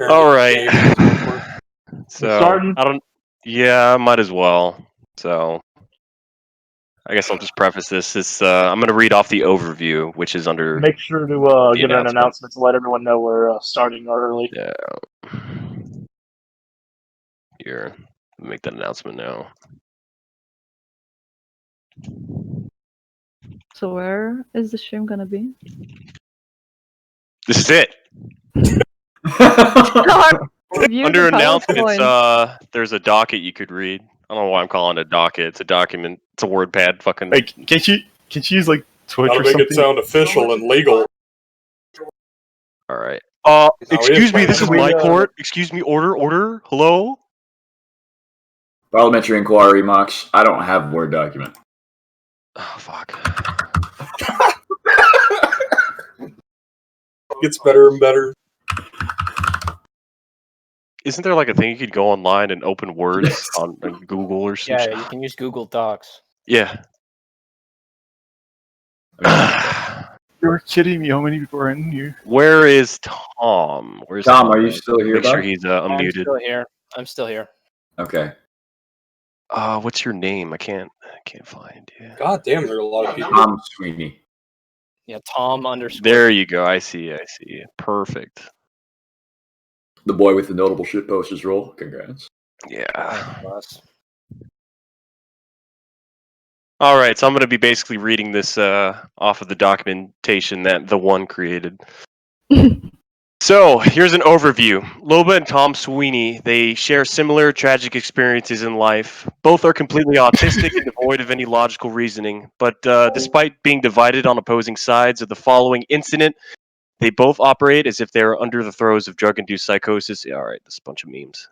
All right. So starting? I don't. Yeah, might as well. So I guess I'll just preface this. I'm going to read off the overview, which is under. Make sure to the give an announcement. announcement to let everyone know we're starting early. Yeah. Here, make that announcement now. So where is the stream gonna be? This is it. Under announcements, there's a docket you could read. I don't know why I'm calling it a docket. It's a document. It's a word pad. Fucking. Like, can't you use like Twitch Gotta or make something? it sound official and legal. All right. Excuse me. This is my court. Excuse me. Order. Hello. Parliamentary inquiry, Mox. I don't have Word document. Oh fuck. Gets better and better. Isn't there like a thing you could go online and open words on Google or something? Yeah, you can use Google Docs. Yeah. You're kidding me. How many people are in here? Where is Tom? Where's Tom? Are you still here? Make sure bud? he's unmuted. I'm still here. Okay. What's your name? I can't find you. God damn, there are a lot of people. Tom Sweeney. Yeah, Tom _ There you go. I see you. Perfect. The boy with the notable shit posters role. Congrats. Yeah. All right, so I'm going to be basically reading this off of the documentation that the one created. So, here's an overview. Loba and Tom Sweeney, they share similar tragic experiences in life. Both are completely autistic and devoid of any logical reasoning. But despite being divided on opposing sides of the following incident, they both operate as if they are under the throes of drug-induced psychosis. Yeah, all right, this is a bunch of memes.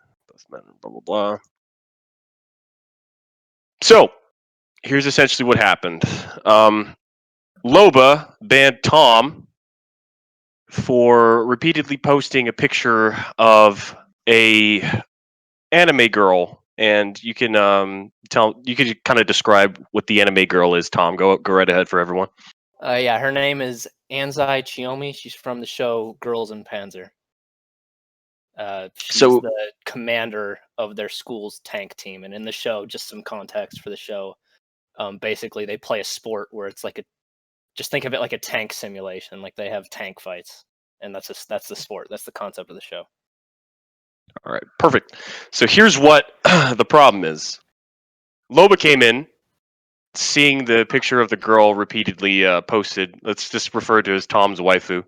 Blah, blah, blah. So, here's essentially what happened. Loba banned Tom for repeatedly posting a picture of a anime girl, and you can kind of describe what the anime girl is. Tom, go right ahead for everyone. Yeah, her name is Anzai Chiyomi. She's from the show Girls in Panzer. She's the commander of their school's tank team, and in the show, just some context for the show. Basically, they play a sport where it's like just think of it like a tank simulation. Like they have tank fights, and that's the sport. That's the concept of the show. All right, perfect. So here's what the problem is. Loba came in, seeing the picture of the girl repeatedly posted. Let's just refer to as Tom's waifu.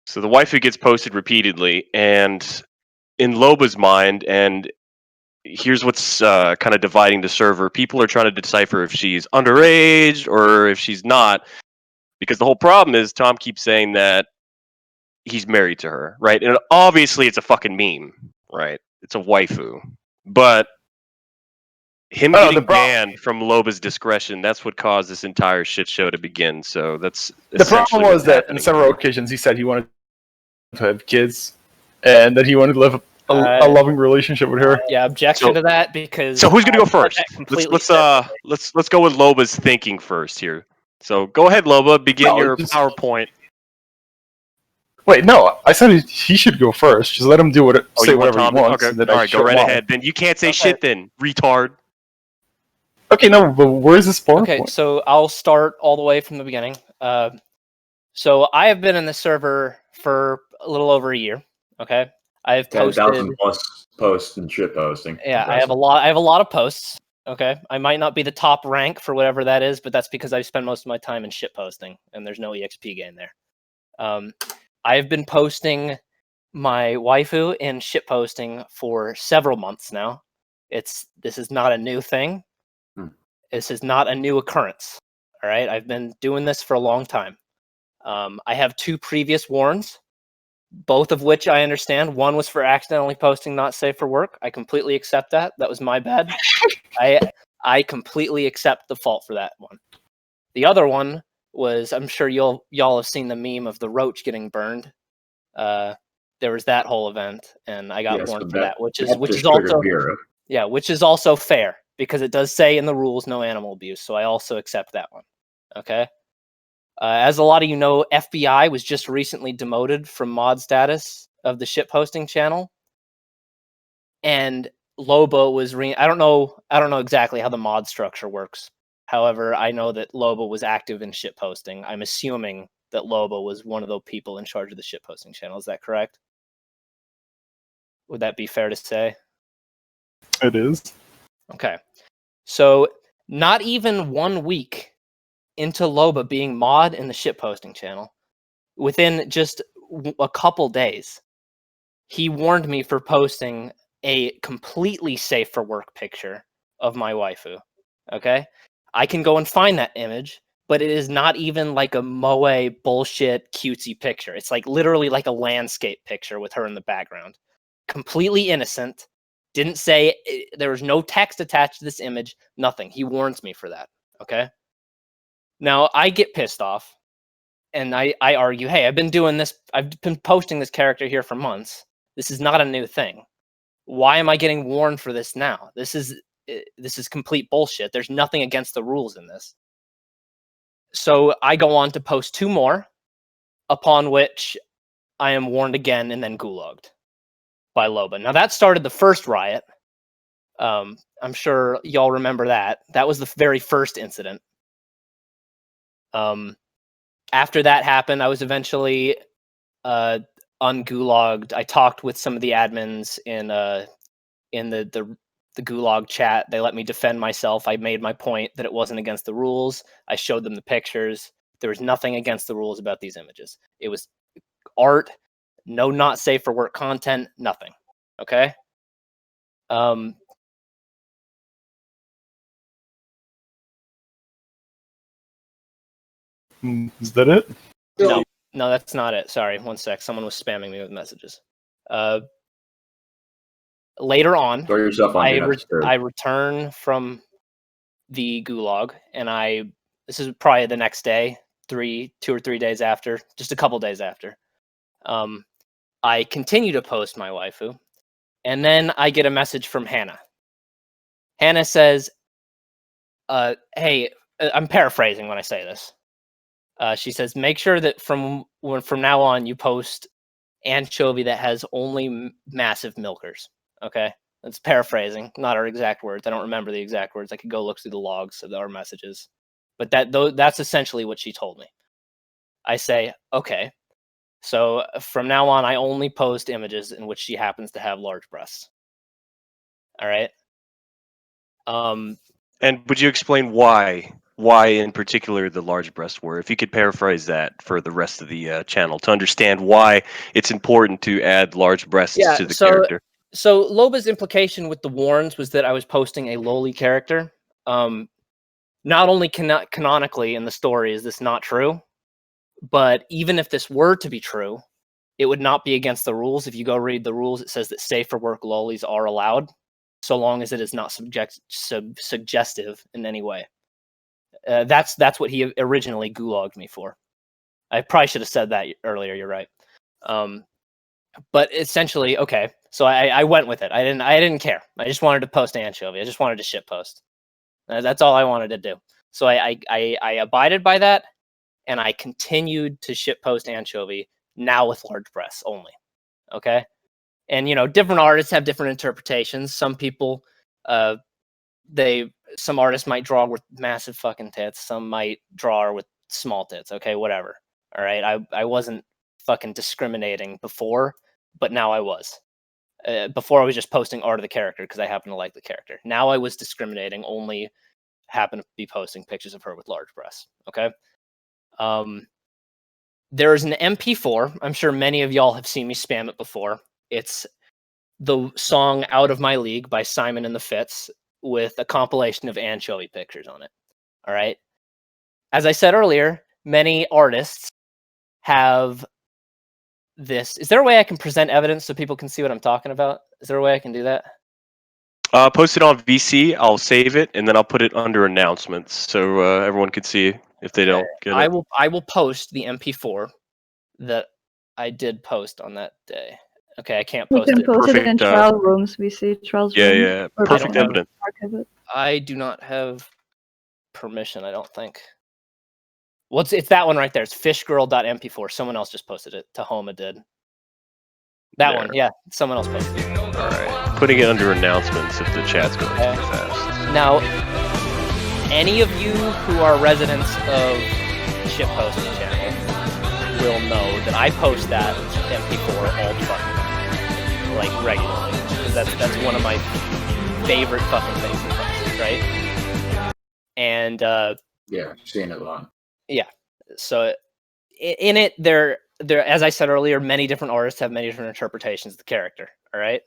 So the waifu gets posted repeatedly, and in Loba's mind, and here's what's kind of dividing the server. People are trying to decipher if she's underage or if she's not. Because the whole problem is Tom keeps saying that he's married to her, right? And obviously it's a fucking meme, right? It's a waifu. But him getting banned from Loba's discretion, that's what caused this entire shit show to begin. So that's the problem was that on several occasions he said he wanted to have kids and that he wanted to live a loving relationship with her. Yeah, objection to that because. So who's gonna go first? Let's go with Loba's thinking first here. So go ahead, Loba. Begin your PowerPoint. Wait, no. I said he should go first. Just let him do say whatever he wants. Okay. All right, go right ahead. Then you can't say shit. Then retard. Okay, no, but where is this PowerPoint? Okay, so I'll start all the way from the beginning. So I have been in the server for a little over a year. Okay, I've posted 10,000 plus posts and shit posting. Yeah, I have a lot of posts. Okay, I might not be the top rank for whatever that is, but that's because I spend most of my time in shit posting, and there's no EXP gain there. I've been posting my waifu in shit posting for several months now. This is not a new thing. This is not a new occurrence. All right, I've been doing this for a long time. I have 2 previous warns, both of which I understand. One was for accidentally posting not safe for work. I completely accept that. That was my bad. I completely accept the fault for that one. The other one was, I'm sure y'all have seen the meme of the roach getting burned. There was that whole event, and I got warned for that, which is also fair because it does say in the rules no animal abuse. So I also accept that one. Okay. As a lot of you know, FBI was just recently demoted from mod status of the shitposting channel and Loba was I don't know exactly how the mod structure works. However, I know that Loba was active in shitposting. I'm assuming that Loba was one of the people in charge of the shitposting channel. Is that correct? Would that be fair to say? It is. Okay. So not even 1 week into Loba being mod in the shitposting channel, within just a couple days, he warned me for posting a completely safe for work picture of my waifu. Okay? I can go and find that image, but it is not even like a moe bullshit cutesy picture. It's like literally like a landscape picture with her in the background. Completely innocent. Didn't say there was no text attached to this image, nothing. He warns me for that. Okay? Now I get pissed off and I argue, hey, I've been doing this, I've been posting this character here for months. This is not a new thing. Why am I getting warned for this now? This is complete bullshit. There's nothing against the rules in this. So I go on to post 2 more, upon which I am warned again and then gulagged by Loba. Now that started the first riot. I'm sure y'all remember that. That was the very first incident. After that happened, I was eventually ungulagged. I talked with some of the admins in the gulag chat. They let me defend myself. I made my point that it wasn't against the rules. I showed them the pictures. There was nothing against the rules about these images. It was art, no not safe for work content, nothing. Okay? Is that it? No, that's not it. Sorry, 1 sec. Someone was spamming me with messages. Later on, Throw yourself on I return from the gulag, and this is probably the next day, 2 or 3 days after, just a couple days after. I continue to post my waifu, and then I get a message from Hannah. Hannah says, "Hey," I'm paraphrasing when I say this. She says, "Make sure that from now on you post anchovy that has only massive milkers." Okay, that's paraphrasing, not our exact words. I don't remember the exact words. I could go look through the logs of our messages, but that's essentially what she told me. I say, okay, so from now on, I only post images in which she happens to have large breasts. All right. And would you explain why in particular the large breasts were? If you could paraphrase that for the rest of the channel to understand why it's important to add large breasts to the character. So Loba's implication with the warns was that I was posting a lowly character. Not only canonically in the story is this not true, but even if this were to be true, it would not be against the rules. If you go read the rules, it says that safe for work lollies are allowed, so long as it is not suggestive in any way. That's what he originally gulagged me for. I probably should have said that earlier. You're right. But essentially, okay. So I went with it. I didn't care. I just wanted to post anchovy. I just wanted to shit post. That's all I wanted to do. So I abided by that, and I continued to shit post anchovy, now with large breasts only. Okay? And different artists have different interpretations. Some people some artists might draw with massive fucking tits, some might draw with small tits. Okay, whatever. All right. I wasn't fucking discriminating before, but now I was. Before I was just posting art of the character because I happen to like the character. Now I was discriminating, only happen to be posting pictures of her with large breasts. Okay. There is an MP4. I'm sure many of y'all have seen me spam it before. It's the song "Out of My League" by Simon and the Fits, with a compilation of anchovy pictures on it. All right. As I said earlier, many artists have this. Is there a way I can present evidence so people can see what I'm talking about? Is there a way I can do that? Post it on VC. I'll save it, and then I'll put it under announcements so everyone can see if they don't get it. I will post the MP4 that I did post on that day. Okay, I can't post it. You can post it in Perfect, trial rooms. We see trials Yeah, room. yeah. Or Perfect we can evidence. archive it. I do not have permission, I don't think. Well, it's that one right there. It's fishgirl.mp4. Someone else just posted it. Tahoma did. That one, yeah. Someone else posted it. All right. putting it under announcements if the chat's going too fast. Now, any of you who are residents of Shitposting channel will know that I post that MP4 all the fucking time, like regularly, because that's one of my favorite fucking things to post, right? And Yeah, seeing it a lot. so in it, there, as I said earlier, many different artists have many different interpretations of the character. All right.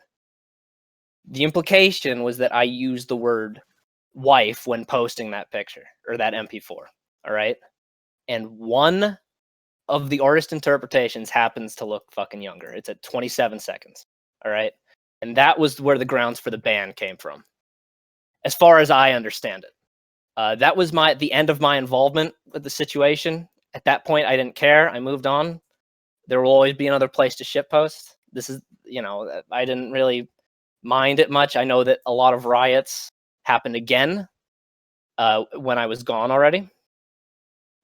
The implication was that I used the word wife when posting that picture or that MP4. All right. And one of the artist interpretations happens to look fucking younger. It's at 27 seconds. All right. And that was where the grounds for the ban came from, as far as I understand it. That was the end of my involvement with the situation. At that point, I didn't care. I moved on. There will always be another place to shitpost. This is, I didn't really mind it much. I know that a lot of riots happened again when I was gone already.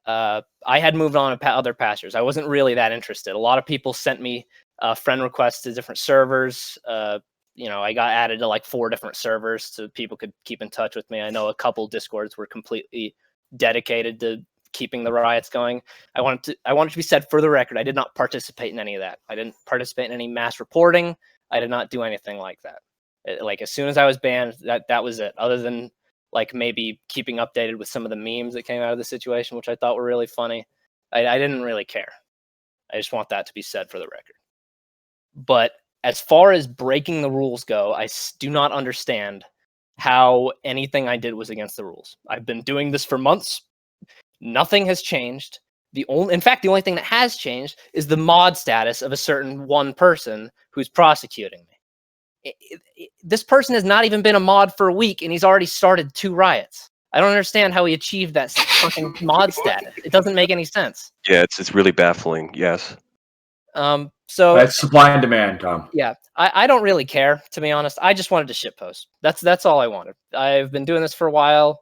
I had moved on to other pastures. I wasn't really that interested. A lot of people sent me friend requests to different servers. I got added to like 4 different servers so people could keep in touch with me. I know a couple Discords were completely dedicated to keeping the riots going. I wanted to be said for the record, I did not participate in any of that. I didn't participate in any mass reporting. I did not do anything like that. Like as soon as I was banned, that was it. Other than like maybe keeping updated with some of the memes that came out of the situation, which I thought were really funny. I didn't really care. I just want that to be said for the record. But as far as breaking the rules go, I do not understand how anything I did was against the rules. I've been doing this for months. Nothing has changed. In fact, the only thing that has changed is the mod status of a certain one person who's prosecuting me. This person has not even been a mod for a week, and he's already started 2 riots. I don't understand how he achieved that fucking mod status. It doesn't make any sense. Yeah, it's really baffling. Yes. So That's supply and demand, Tom. yeah, I don't really care, to be honest. I just wanted to shitpost. That's all I wanted. I've been doing this for a while.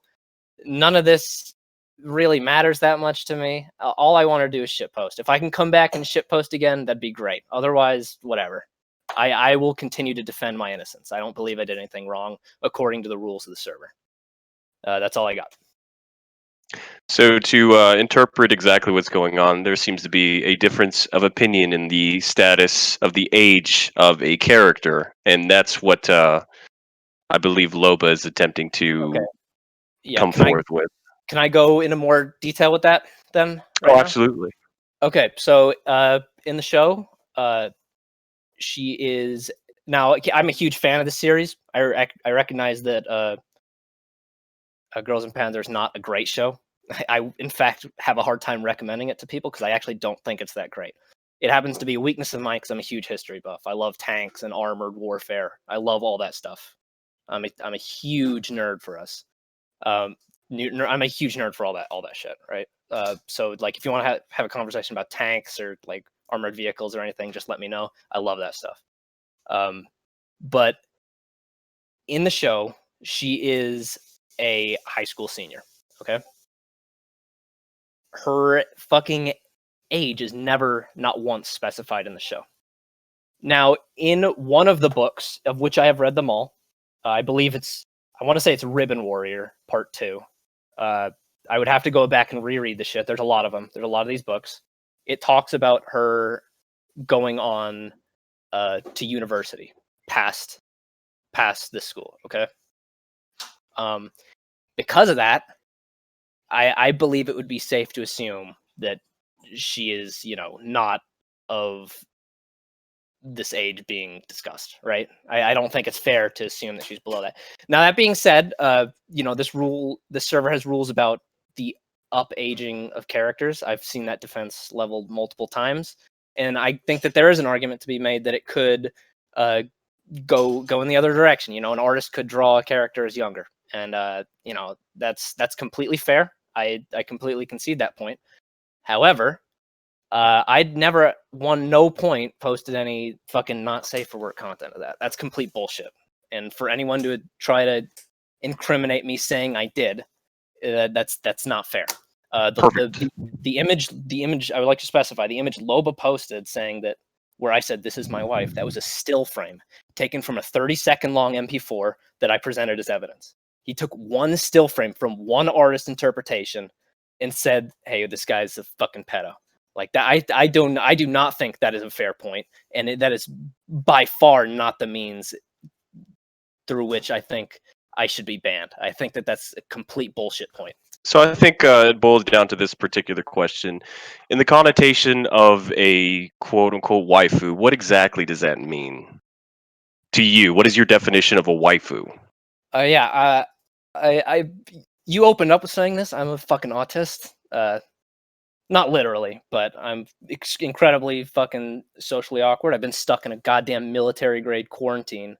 None of this really matters that much to me. All I want to do is shitpost. If I can come back and shitpost again, that'd be great. Otherwise, whatever. I will continue to defend my innocence. I don't believe I did anything wrong according to the rules of the server. That's all I got. So to interpret exactly what's going on, there seems to be a difference of opinion in the status of the age of a character, and that's what I believe Loba is attempting to come forth with. Can I go into more detail with that then? Right now? Absolutely. Okay, so in the show, she is now. I'm a huge fan of the series. I recognize that Girls and Panzer is not a great show. I in fact have a hard time recommending it to people because I actually don't think it's that great. It happens to be a weakness of mine because I'm a huge history buff. I love tanks and armored warfare. I love all that stuff. I'm a huge nerd for us. I'm a huge nerd for all that shit, right? So like if you want to have a conversation about tanks or like armored vehicles or anything, just let me know. I love that stuff. But in the show, she is a high school senior, okay? Her fucking age is never, not once, specified in the show. Now, in one of the books, of which I have read them all, I believe I want to say it's Ribbon Warrior, Part 2. I would have to go back and reread the shit. There's a lot of them. There's a lot of these books. It talks about her going on to university past this school, okay? Because of that, I believe it would be safe to assume that she is, not of this age being discussed, right? I don't think it's fair to assume that she's below that. Now, that being said, this server has rules about the up-aging of characters. I've seen that defense leveled multiple times, and I think that there is an argument to be made that it could go in the other direction. An artist could draw a character as younger, and that's completely fair. I completely concede that point. However, I'd never, no point, posted any fucking not safe for work content of that. That's complete bullshit. And for anyone to try to incriminate me saying I did, that's not fair. The image I would like to specify, the image Loba posted saying that where I said, "This is my wife." That was a still frame taken from a 30-second long MP4 that I presented as evidence. He took one still frame from one artist interpretation and said, "Hey, this guy's a fucking pedo." Like that, I do not think that is a fair point, and that is by far not the means through which I think I should be banned. I think that that's a complete bullshit point. So I think it boils down to this particular question. In the connotation of a quote-unquote waifu, what exactly does that mean to you? What is your definition of a waifu? You opened up with saying this. I'm a fucking autist. Not literally, but I'm incredibly fucking socially awkward. I've been stuck in a goddamn military-grade quarantine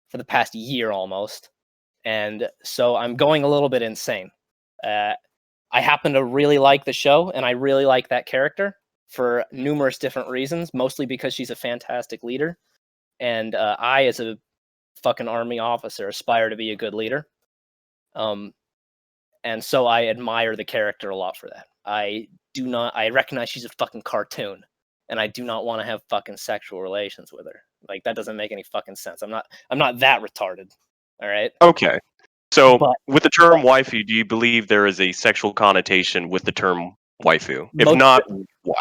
for the past year almost, and so I'm going a little bit insane. I happen to really like the show, and I really like that character for numerous different reasons, mostly because she's a fantastic leader, and I, as a fucking army officer, aspire to be a good leader. And so I admire the character a lot for that. I recognize she's a fucking cartoon, and I do not want to have fucking sexual relations with her. Like, that doesn't make any fucking sense. I'm not that retarded. All right. Okay. So But- with the term waifu, do you believe there is a sexual connotation with the term waifu? If Most- not, why?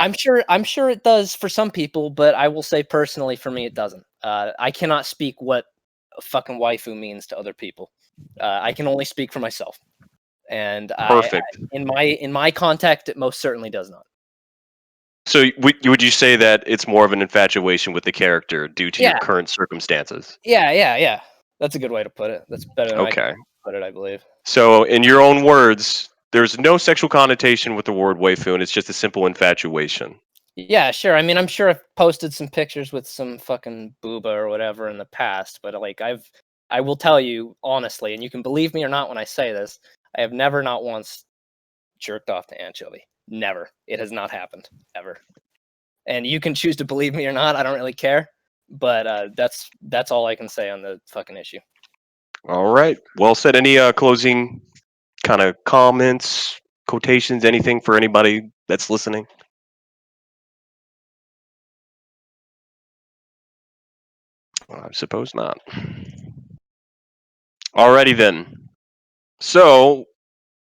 I'm sure it does for some people, but I will say personally, for me, it doesn't. I cannot speak what a fucking waifu means to other people. I can only speak for myself. And Perfect. in my context, it most certainly does not. So would you say that it's more of an infatuation with the character due to your Yeah. current circumstances? Yeah. That's a good way to put it. That's better than I Okay. can put it, I believe. So in your own words, there's no sexual connotation with the word waifu, and it's just a simple infatuation. Yeah, sure. I mean, I'm sure I've posted some pictures with some fucking booba or whatever in the past, but like I will tell you honestly, and you can believe me or not when I say this, I have never, not once, jerked off to Anchovy. Never. It has not happened ever. And you can choose to believe me or not. I don't really care. But that's all I can say on the fucking issue. All right. Well said. Any closing kind of comments, quotations, anything for anybody that's listening? I suppose not. Alrighty then. So,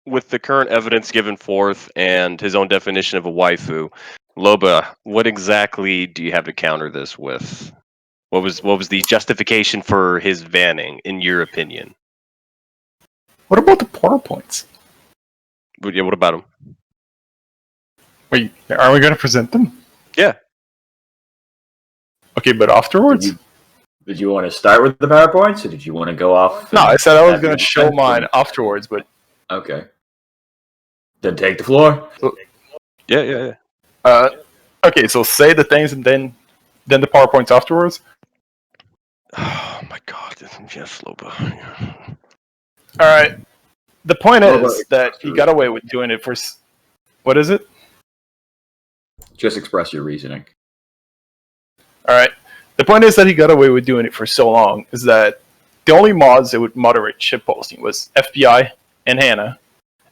with the current evidence given forth and his own definition of a waifu, Loba, what exactly do you have to counter this with? What was the justification for his banning, in your opinion? What about the PowerPoints? Yeah, what about him? Wait, are we going to present them? Yeah. Okay, but afterwards? Did you want to start with the PowerPoints, or did you want to go off? No, I said I was and- going to show mine afterwards, but... Okay. Then take the floor. Yeah. Okay, so say the things and then the PowerPoints afterwards? Oh my god. Yes, Loba. Alright. The point Well, is that he got away with doing it for... What is it? Just express your reasoning. Alright. The point is that he got away with doing it for so long is that the only mods that would moderate shitposting was FBI and Hannah.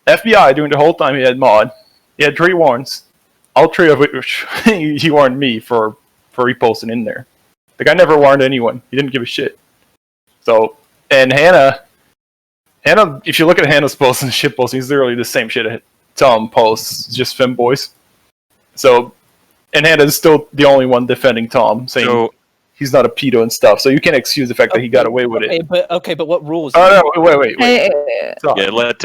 FBI, during the whole time he had mod, he had 3 warrants. All 3 of which he warned me for reposting in there. The guy never warned anyone. He didn't give a shit. So, and Hannah, if you look at Hannah's posts and shit posting, it's literally the same shit that Tom posts, just femboys. So, and Hannah's still the only one defending Tom, saying he's not a pedo and stuff. So you can't excuse the fact that he got away with it. But what rules? Oh no! Wait. Hey, Yeah, let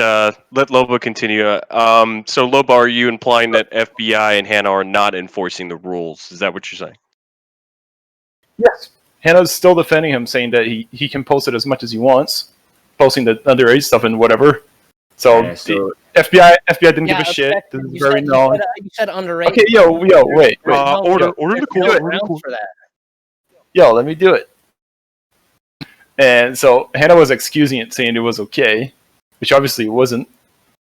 Loba continue. So Loba, are you implying that FBI and Hannah are not enforcing the rules? Is that what you're saying? Yes. Hannah's still defending him, saying that he can post it as much as he wants, posting the underage stuff and whatever. So, Yeah, so- the FBI didn't give a shit. objection. This is You very said- known. You said underage. Okay, yo, wait. Order the There's court. no Order the grounds court. for that. Yo, let me do it. And so Hannah was excusing it, saying it was okay, which obviously it wasn't,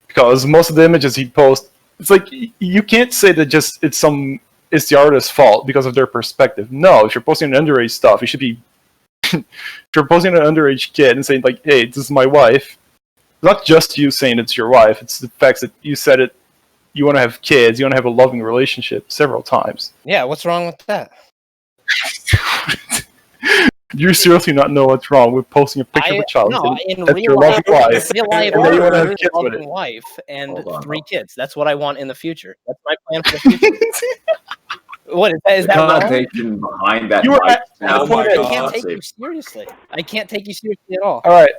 because most of the images he'd post, it's like you can't say that just it's the artist's fault because of their perspective. No, if you're posting underage stuff, you should be. If you're posting an underage kid and saying like, "Hey, this is my wife," it's not just you saying it's your wife. It's the fact that you said it. You want to have kids. You want to have a loving relationship several times. Yeah, what's wrong with that? You seriously not know what's wrong with posting a picture of a child? No, in that's your real life, loving wife. real life, And then you wanna have I kids with loving it. wife and Hold on, 3 hold kids. That's what I want in the future. That's my plan for the future. What is The that wrong? connotation behind that You were might at- sound Oh my like I God. can't not take safe. you seriously. I can't take you seriously at all. All right.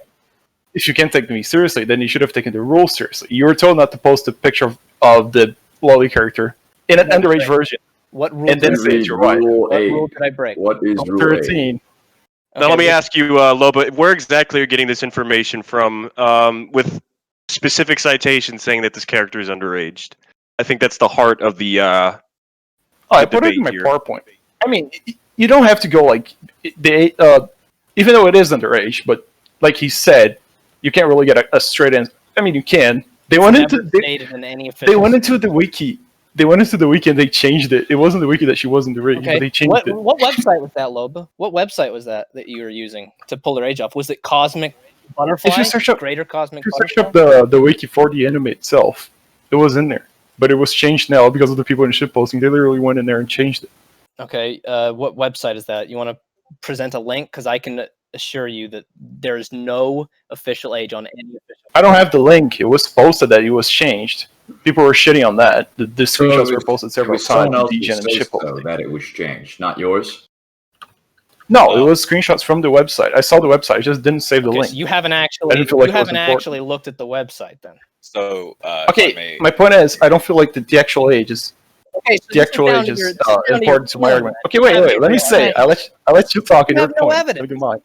If you can't take me seriously, then you should have taken the rules seriously. You were told not to post a picture of the lolly character in an That's underage right. version. What rule? And then did I say break? it's your wife. Rule What 8. rule did I break? What is rule 8? 13. Now Okay, let me listen. ask you, Loba, where exactly are you getting this information from? With specific citations saying that this character is underaged. I think that's the heart of the. Oh, I the put it in debate my here. PowerPoint. I mean, you don't have to go like the even though it is underage, but like he said, you can't really get a straight answer. I mean, you can. They It's went never into stated in any official. they went into the wiki. They went into the wiki and they changed it. It wasn't the wiki that she wasn't underage, Okay. but they changed What it. website was that, Loba? What website was that you were using to pull her age off? Was it Cosmic Butterfly? If you search up- Greater Cosmic If you search Butterfly? up the wiki for the anime itself, it was in there, but it was changed now because of the people in shitposting. They literally went in there and changed it. Okay. What website is that? You want to present a link? Because I can assure you that there is no official age on any official. I don't have the link. It was posted that it was changed. People were shitting on that. The screenshots were posted It several was someone times. else's DGen and say shitposting. so that it was changed, not yours. No, it was screenshots from the website. I saw the website. I just didn't save the Okay, link. so you haven't I actually didn't feel like you it was haven't important. actually looked at the website then. So, if I Okay, may- my point is, I don't feel like the actual age is Okay, so the actual age is important to my argument. Okay, wait. Let me say. I let you talk in You your have no point. evidence. Let me do mine.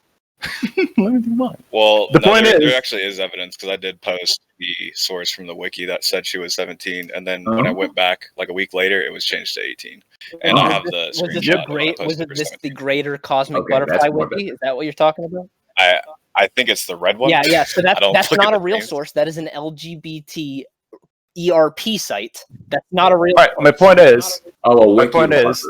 Let me do mine. well, The point there, is- there actually is evidence because I did post the source from the wiki that said she was 17, and then when I Uh-huh. went back like a week later, it was changed to 18. And I have the Was it screenshot of when I was posted it for this 17. the Greater Cosmic Okay, that's Butterfly more wiki? Is that what you're talking about? I think it's the red one. Yeah. So I don't that's look at not a the real names. source. That is an LGBT ERP site. That's not a real. All right. My point is, Oh, a my wiki point marker. is,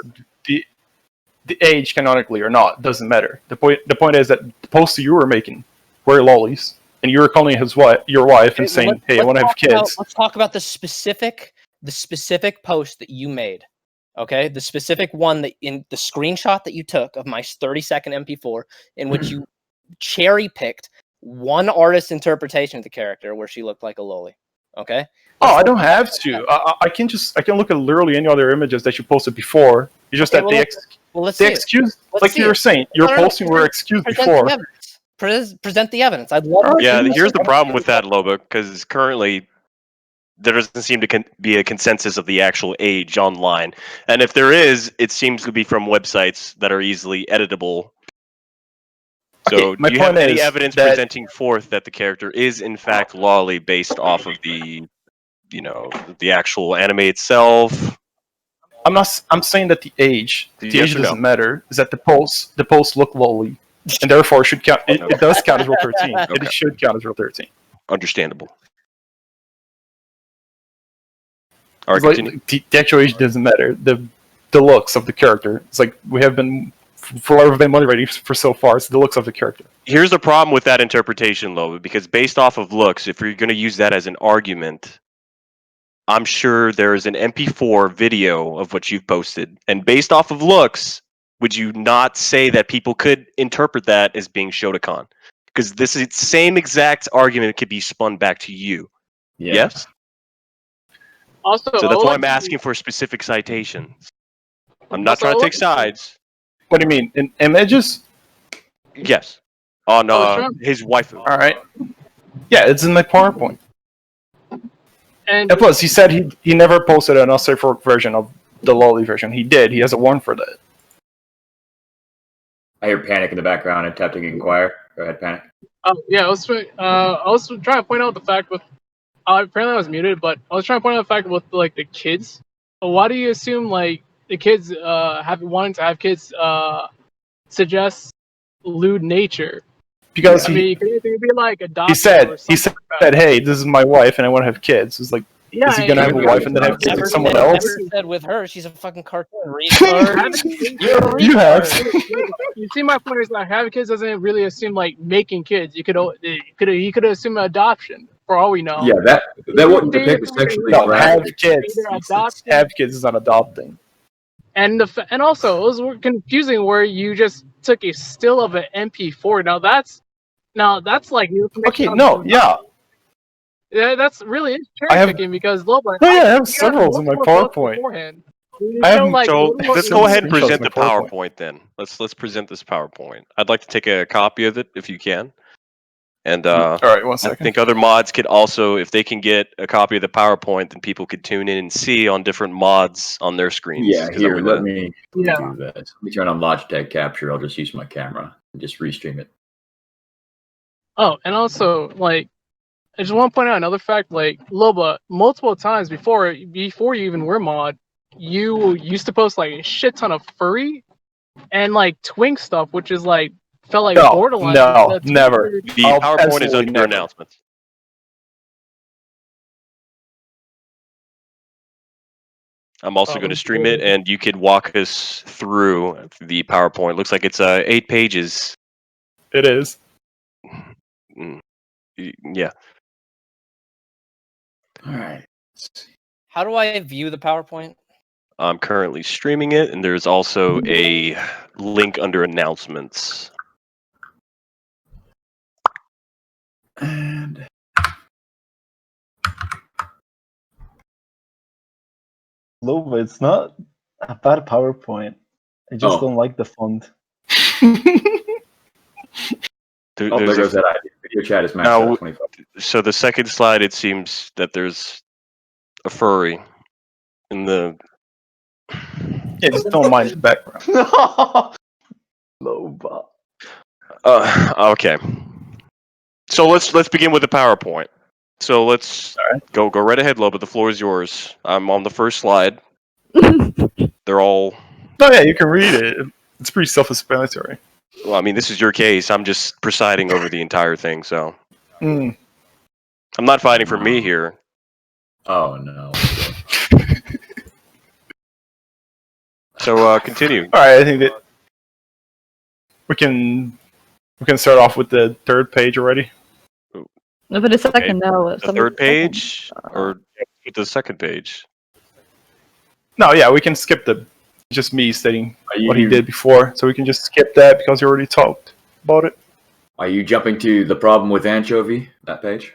the age canonically or not doesn't matter. The point is that the posts you were making were lollies, and you were calling your wife and saying, "Hey, I want to have kids." Let's talk about the specific post that you made. Okay, the specific one that in the screenshot that you took of my 30-second MP4, in which you cherry picked one artist's interpretation of the character where she looked like a loli. Okay. Oh, I don't have to. I can look at literally any other images that you posted before. It's just Okay, that well, let's the see it. excuse, Let's like see you were it. saying, your No, posting were excused before. The evidence. Present the evidence. I'd love. to Yeah, see here's the this. problem with that, Loba, because currently there doesn't seem to be a consensus of the actual age online, and if there is, it seems to be from websites that are easily editable. So, Okay, my do you have point any is evidence that- presenting forth that the character is in fact lolly based off of the actual anime itself? I'm saying that the age Yes age or no? doesn't matter. Is that the posts look lolly, and therefore should count. It does count as Rule 13. Okay. It should count as Rule 13. Understandable. All right, It's like, continue. the actual age doesn't matter. The looks of the character. It's like we have been for what we've been moderating for so far. It's the looks of the character. Here's the problem with that interpretation, Loba, because based off of looks, if you're going to use that as an argument, I'm sure there is an MP4 video of what you've posted, and based off of looks, would you not say that people could interpret that as being Shotokan? Because this is same exact argument could be spun back to you. Yeah. Yes. Also, So I that's would why like I'm to- asking for specific citations. I'm not Also, trying I to would take like sides. What do you mean? In images? Yes. On sure. his wife. All right. Yeah, it's in my PowerPoint. And And plus, he said he never posted an unsafe version of the lolly version. He did. He has a warrant for that. I hear Panic in the background and attempting to inquire. Go ahead, Panic. yeah, I was trying to point out the fact with. Apparently, I was muted, but I was trying to point out the fact with like the kids. Why do you assume like the kids wanting to have kids suggests lewd nature? Because I mean, it could either be like adoption. he said, "Hey, this is my wife, and I want to have kids." It's like, Yeah, is he gonna have a wife and then have kids Never with someone said, else? Never said with her. She's a fucking cartoon. Retard. You have. You see, my point is like having kids doesn't really assume like making kids. You could assume adoption for all we know. Yeah, that wouldn't depict a sexually No, graphic. have kids. Either adoption- Have kids is not adopting. And and also it was confusing where you just took a still of an MP4. Now that's like new Okay, information. no, yeah. Yeah, that's really I cherry have- picking because Loba, No, yeah, I have you got several in my multiple books PowerPoint. beforehand. You I have- show, like, So little- let's some go ahead and screenshots present of the my PowerPoint. PowerPoint then. Let's present this PowerPoint. I'd like to take a copy of it if you can. And All right, 1 I second. think other mods could also, if they can get a copy of the PowerPoint, then people could tune in and see on different mods on their screens. Yeah, 'cause here, I'm let gonna- me Yeah. do that. Let me turn on Logitech Capture. I'll just use my camera and just restream it. Oh, and also, like, I just want to point out another fact. Like, Loba, multiple times before you even were mod, you used to post like a shit ton of furry and like twink stuff, which is like felt like No, borderline. no, The twink never. furry- The I'll PowerPoint is absolutely under never. announcements. I'm also going to stream it, and you could walk us through the PowerPoint. Looks like it's 8 pages. It is. Mm, yeah. All right. How do I view the PowerPoint? I'm currently streaming it, and there's also a link under announcements. And Loba, it's not a bad PowerPoint. I just don't like the font. There there goes that idea. Video chat is maxed Now, out at 25. So the second slide, it seems that there's a furry in the. Yeah, just don't mind the background. Loba. Okay. So let's begin with the PowerPoint. So let's go right ahead, Loba. The floor is yours. I'm on the first slide. They're all. No, yeah, you can read it. It's pretty self-explanatory. Well, I mean, this is your case. I'm just presiding over the entire thing, so Mm. I'm not fighting for me here. Oh no. So continue. All right, I think that we can start off with the third page already. No, but the second now. The third page, or the second page? No, yeah, we can skip the just me stating Are what he you- did before, so we can just skip that because he already talked about it. Are you jumping to the problem with anchovy? That page?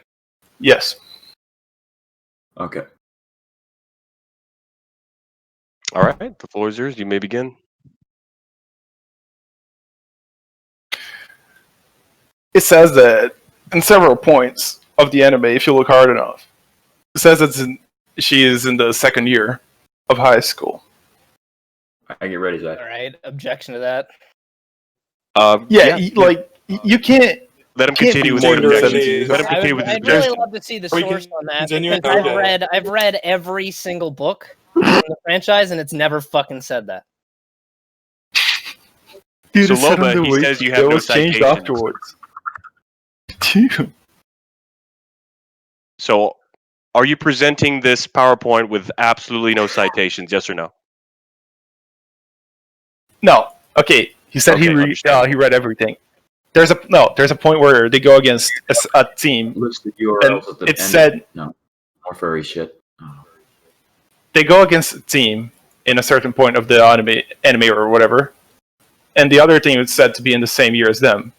Yes. Okay. All right, the floor is yours. You may begin. It says that in several points of the anime, if you look hard enough, it says that she is in the second year of high school. I get ready, Zach. All right, objection to that. You can't. Let him Can't continue be with more his than objection. 17. Let him continue with his I'd really objection. love to see the Or you source can on that continue because and go I've read every single book in the franchise and it's never fucking said that. Dude, So it said on Loba, the he wiki, says you have it no was changed citations. afterwards. Dude. So, are you presenting this PowerPoint with absolutely no citations? Yes or no? No. Okay. He said Okay, he read everything. There's a point where they go against a team. List the URLs at the It end. said No. More furry shit. Oh. they go against a team in a certain point of the anime or whatever, and the other team is said to be in the same year as them,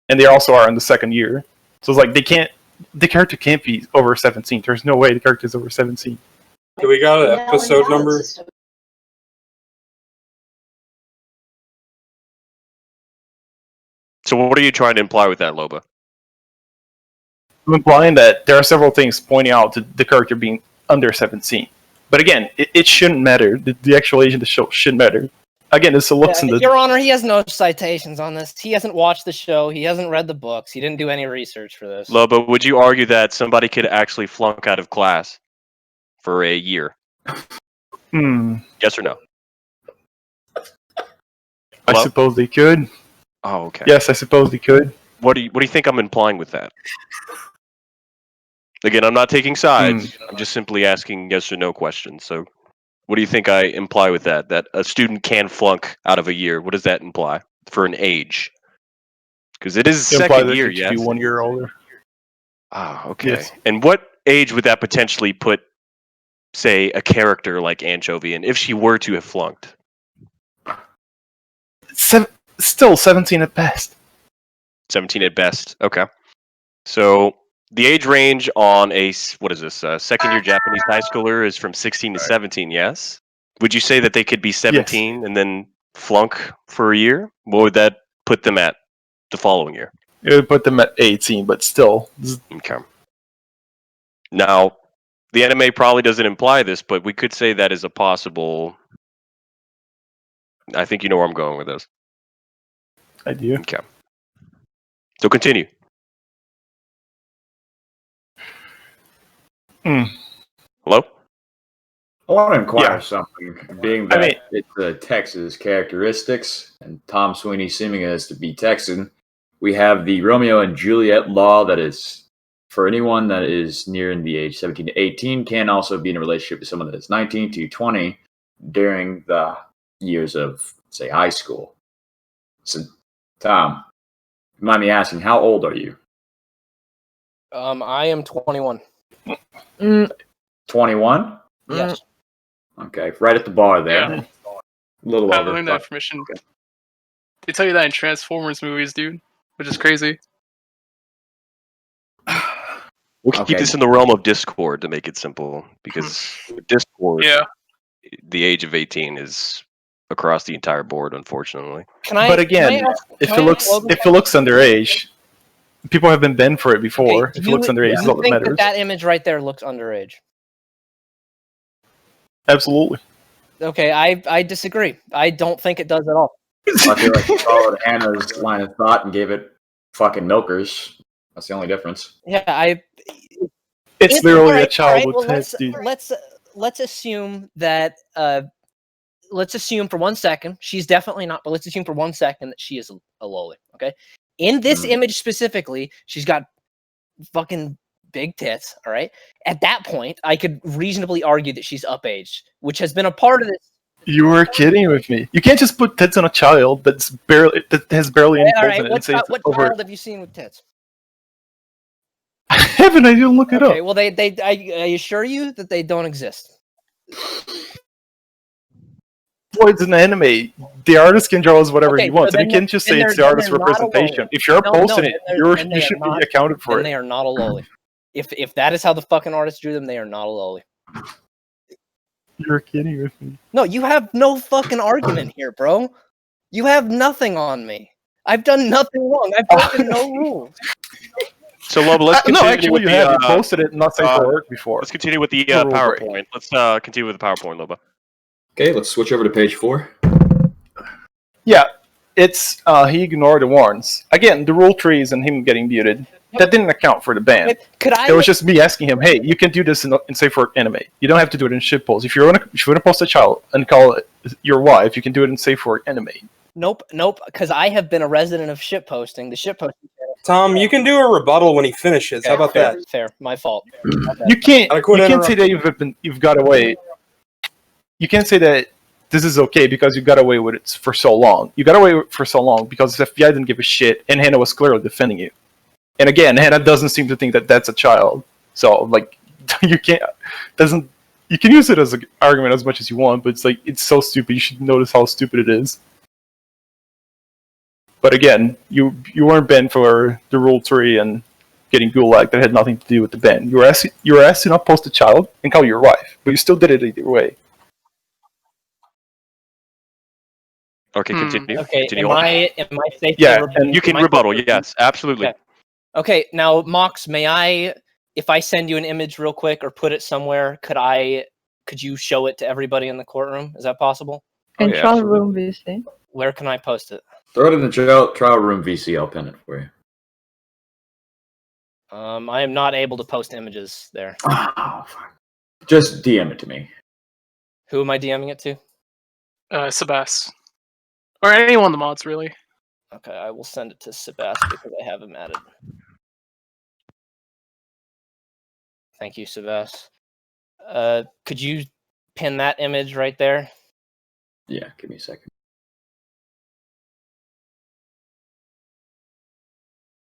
and they also are in the second year. So it's like the character can't be over 17. There's no way the character is over 17. Do we got an episode number? So, what are you trying to imply with that, Loba? I'm implying that there are several things pointing out to the character being under 17. But again, it shouldn't matter. The actual age of the show shouldn't matter. Again, it's a looks in the. Your Honor, he has no citations on this. He hasn't watched the show. He hasn't read the books. He didn't do any research for this. Loba, would you argue that somebody could actually flunk out of class for a year? Yes or no? I Hello? suppose they could. Oh, okay. Yes, I suppose they could. What do you think I'm implying with that? Again, I'm not taking sides. I'm just simply asking yes or no questions. So, what do you think I imply with that? That a student can flunk out of a year. What does that imply for an age? Because it is It implies second that year, they should be yes. 1 year older. Ah, okay. Yes. And what age would that potentially put, say, a character like Anchovy in if she were to have flunked? Still 17 at best. 17 at best. Okay. So the age range on what is this? Second-year Japanese high schooler is from 16 to 17. Yes. Would you say that they could be 17 and then flunk for a year? What would that put them at the following year? It would put them at 18, but still. Okay. Now, the anime probably doesn't imply this, but we could say that is a possible. I think you know where I'm going with this. I do. Okay. So continue. Hello? I want to inquire Yeah. something. Being that it's Texas characteristics, and Tom Sweeney seeming as to be Texan, we have the Romeo and Juliet law that is for anyone that is near in the age 17 to 18 can also be in a relationship with someone that is 19 to 20 during the years of, say, high school. So, Tom, you mind me asking, how old are you? I am 21. 21? Yes. Okay, right at the bar there. Yeah. A little I over. learned that information. They tell you that in Transformers movies, dude, which is crazy. We can keep this in the realm of Discord to make it simple, because with Discord, the age of 18 is across the entire board, unfortunately. But again, if it looks underage, people have been banned for it before. If it looks underage, do it's all you that think matters. that image right there looks underage? Absolutely. Okay, I disagree. I don't think it does at all. I feel like you followed Hannah's line of thought and gave it fucking milkers. That's the only difference. Yeah, It's literally a child with tits, dude. Let's assume that let's assume for 1 second she's definitely not, but let's assume for 1 second that she is a loli. Okay, in this image specifically, she's got fucking big tits. All right, at that point, I could reasonably argue that she's upaged, which has been a part of this. You were kidding with me. You can't just put tits on a child that has barely any All holes right, in it and what say it's over. child have you seen with tits? Haven't I? Didn't look it up. Okay, well, I assure you that they don't exist. Well, it's an anime. The artist can draw as whatever Okay, he wants, so and he then can't just then say they're- it's the then artist's they're not a representation. loli. If you're No, posting no, it, then you they should are not- be accounted for Then it. they are not a loli. If that is how the fucking artist drew them, they are not a loli. You're kidding with me. No, you have no fucking argument here, bro. You have nothing on me. I've done nothing wrong. I've broken no rules. So, Loba, let's continue No, actually, with you the, have. You posted it not safe for work before. Let's continue with the The rule break. PowerPoint. Let's continue with the PowerPoint, Loba. Okay, let's switch over to page 4. Yeah, it's he ignored the warrants. Again, the rule trees and him getting muted. That didn't account for the ban. It was just me asking him, "Hey, you can do this in safe work anime. You don't have to do it in shitpost. If you want to post a child and call it your wife, you can do it in safe work anime." Nope, because I have been a resident of shitposting. The shitposting. Tom, you can do a rebuttal when he finishes. How about fair, that? Fair, my fault. You can't say that you've got away. You can't say that this is okay because you got away with it for so long. You got away with it for so long because the FBI didn't give a shit, and Hannah was clearly defending you. And again, Hannah doesn't seem to think that that's a child. So, like, you can use it as an argument as much as you want, but it's like, it's so stupid. You should notice how stupid it is. But again, you weren't banned for the rule tree and getting gulag. That had nothing to do with the ban. You were asked to not post a child and call your wife, but you still did it either way. Okay, continue. Okay, Continue am on. I safe? Yeah, and you can rebuttal. Yes, absolutely. Okay, now Mox, may I, if I send you an image real quick or put it somewhere, could you show it to everybody in the courtroom? Is that possible? In trial room, VC. Where can I post it? Throw it in the trial room VC. I'll pin it for you. I am not able to post images there. Oh, fuck. Just DM it to me. Who am I DMing it to? Sebas. Or any one of the mods, really. Okay, I will send it to Sebas because I have him added. Thank you, Sebas. Could you pin that image right there? Yeah, give me a second.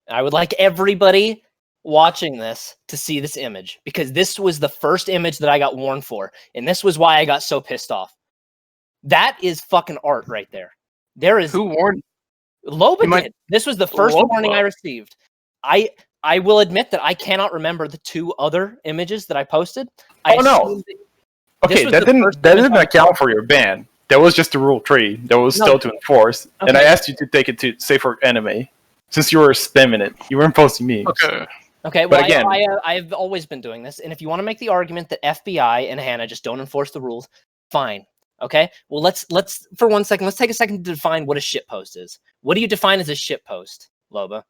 I would like everybody watching this to see this image because this was the first image that I got warned for, and this was why I got so pissed off. That is fucking art right there. There is Who warned? Loba You might- did. This was the first Loba. warning I received. I will admit that I cannot remember the 2 other images that I posted. I Oh, no. assumed that- Okay, was that the didn't first that image didn't I account for your ban. That was just the rule 3. That was No. still to enforce. And I Okay. asked you to take it to safer anime. Since you were spamming it. You weren't posting memes. Okay. Okay, But well, again- I've always been doing this, and if you want to make the argument that FBI and Hannah just don't enforce the rules, fine. Okay, well, let's for 1 second, let's take a second to define what a shitpost is. What do you define as a shitpost, Loba?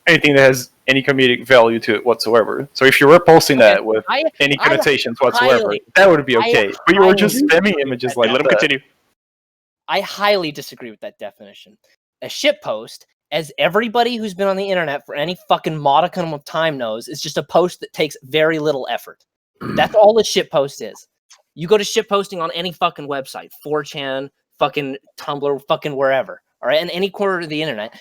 Anything that has any comedic value to it whatsoever. So if you were posting that with any connotations whatsoever, that would be okay. But you were just spamming images like Let him that. continue. I highly disagree with that definition. A shitpost, as everybody who's been on the internet for any fucking modicum of time knows, is just a post that takes very little effort. That's all a shitpost is. You go to shitposting on any fucking website, 4chan, fucking Tumblr, fucking wherever, all right, in any corner of the internet.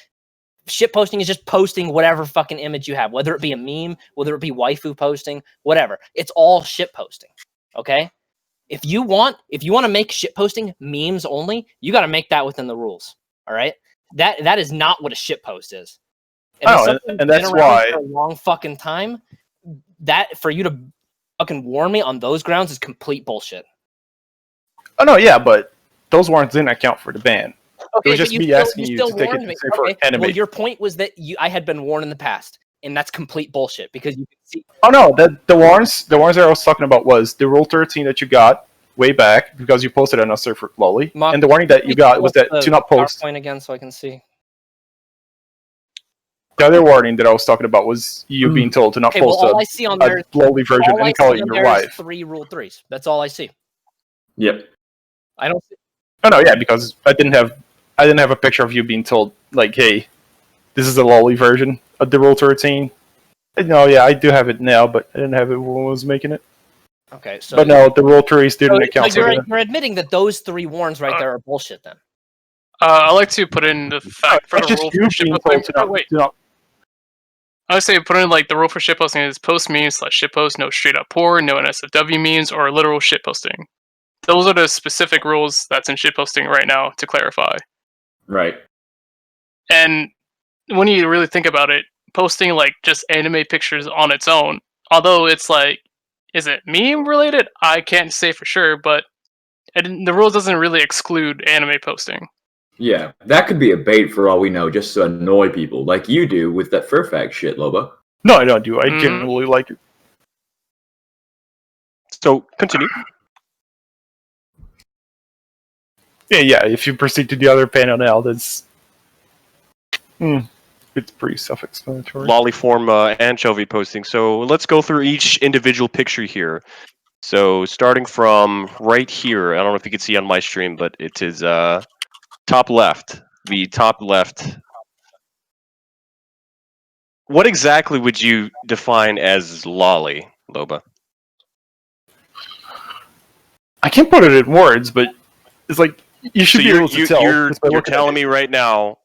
Shitposting is just posting whatever fucking image you have, whether it be a meme, whether it be waifu posting, whatever. It's all shitposting, okay? If you want to make shitposting memes only, you got to make that within the rules, all right? That is not what a shitpost is. And that's been around why for a long fucking time. That for you to fucking warn me on those grounds is complete bullshit. Oh no, yeah, but those warrants didn't account for the ban. Okay, it was just me asking you to take it warned me. to safer Okay, anime. well, your point was that I had been warned in the past, and that's complete bullshit because you can see. Oh no, the warrants that I was talking about was the Rule 13 that you got way back because you posted on a Surfer Lolly, Mock, and the warning that you got was that to not post. PowerPoint again so I can see. The other warning that I was talking about was you being told to not Okay, well, post all I see on there a lowly version all I and call see it on your there is wife. 3 Rule 3s. That's all I see. Yep. I don't see. Oh no, yeah, because I didn't have a picture of you being told like, hey, this is a lolly version of the Rule 13. No, yeah, I do have it now, but I didn't have it when I was making it. Okay, so But no, the Rule 3s didn't account for that. you're admitting that those 3 warns right there are bullshit then. I like to put in the fact for It's the just rule you for being shitposting. told to not, Wait, to not. I would say put in like the rule for shitposting is post memes / shitpost, no straight up porn, no NSFW memes, or literal shitposting. Those are the specific rules that's in shitposting right now, to clarify. Right. And when you really think about it, posting like just anime pictures on its own, although it's like, is it meme related? I can't say for sure, but the rule doesn't really exclude anime posting. Yeah, that could be a bait for all we know, just to annoy people, like you do with that fur fact shit, Loba. No, I don't do. I genuinely like it. So continue. Yeah. If you proceed to the other panel now, that's it's pretty self-explanatory. Lollyform anchovy posting. So let's go through each individual picture here. So starting from right here, I don't know if you can see on my stream, but it is top left. The top left. What exactly would you define as lolly, Loba? I can't put it in words, but it's like you should be able to tell. You're just by looking at telling it. me right now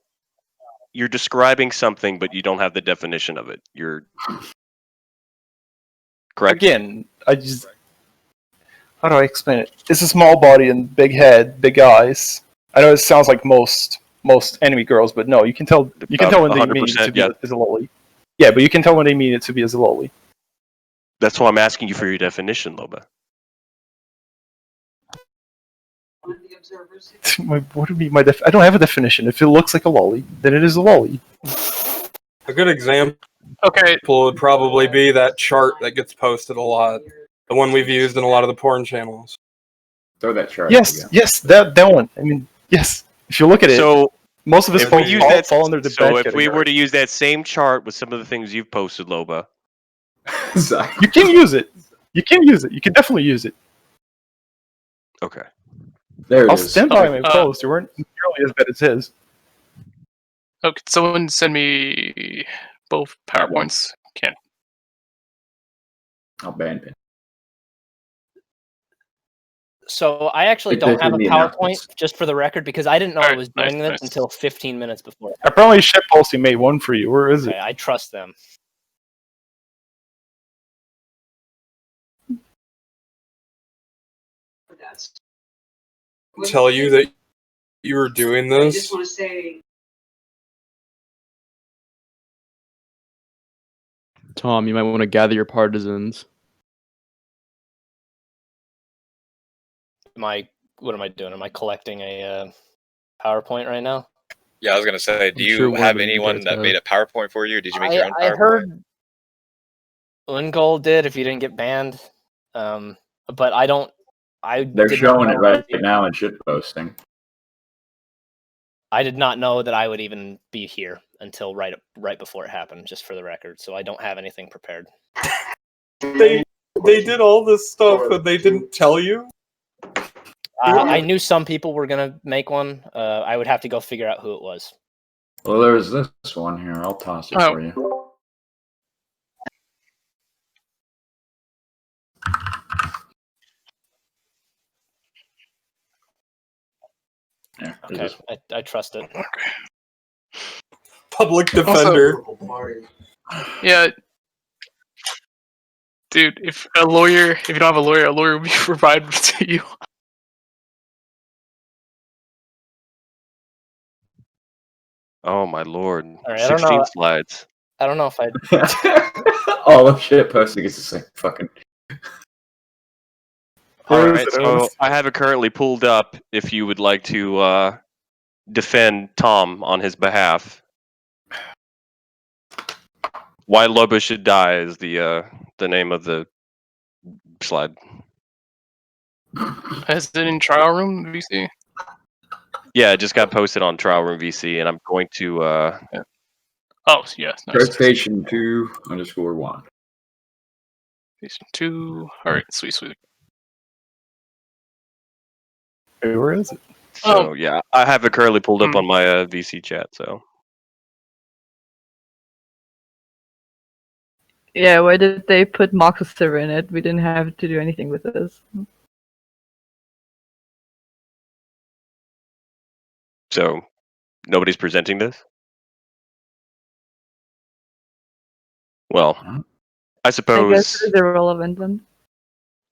you're describing something, but you don't have the definition of it. You're correct. Again, how do I explain it? It's a small body and big head, big eyes. I know it sounds like most anime girls, but no, you can tell. You can tell when they mean it to be as a lolly. Yeah, but you can tell when they mean it to be as a lolly. That's why I'm asking you for your definition, Loba. What would be my I don't have a definition. If it looks like a lolly, then it is a lolly. A good example Okay, would probably be that chart that gets posted a lot. The one we've used in a lot of the porn channels. Throw that chart. Yes, that one. I mean, yes. If you look at it, So most of his if we posts use all that, fall under the so bad if we category. were to use that same chart with some of the things you've posted, Loba, You can use it. You can use it. You can definitely use it. okay. There it I'll is. stand by my post. They weren't nearly as bad as his. okay, someone send me both PowerPoints. Can't. I'll ban pin. So I actually It don't does have a in the PowerPoint, announcements. just for the record, because I didn't know I Alright, was nice, doing this nice. until 15 minutes before. Apparently, shitposting made one for you. Where is it? Okay, I trust them. Tell you that you were doing this. Tom, you might want to gather your partisans. What am I doing? Am I collecting a PowerPoint right now? Yeah, I was gonna say, do you sure one have of you anyone guys that have. made a PowerPoint for you, or did you make your own PowerPoint? I heard Ungol did if you didn't get banned, but I don't. They're did not showing it know- right now in shit posting. I did not know that I would even be here until right before it happened. Just for the record, so I don't have anything prepared. They did all this stuff, but they didn't tell you. I knew some people were gonna make one. I would have to go figure out who it was. Well, there's this one here. I'll toss it for you. Yeah, Okay, I trust it. Public defender. Yeah. Dude, if you don't have a lawyer will be provided to you. Oh my lord! All right, I don't 16 know. slides. I don't know if I. All of shit posting is the same fucking. All right, so I have it currently pulled up. If you would like to defend Tom on his behalf, why Loba should die is the name of the slide. Is it in trial room, VC? Yeah, it just got posted on Trial Room VC, and I'm going to. Oh, yes. Nice. Station 2_1. Station 2. Alright, sweet. Hey, where is it? So yeah, I have it currently pulled up on my VC chat. So Yeah, why did they put Moxester in it? We didn't have to do anything with this. so nobody's presenting this. Well, I I guess suppose. it's irrelevant then.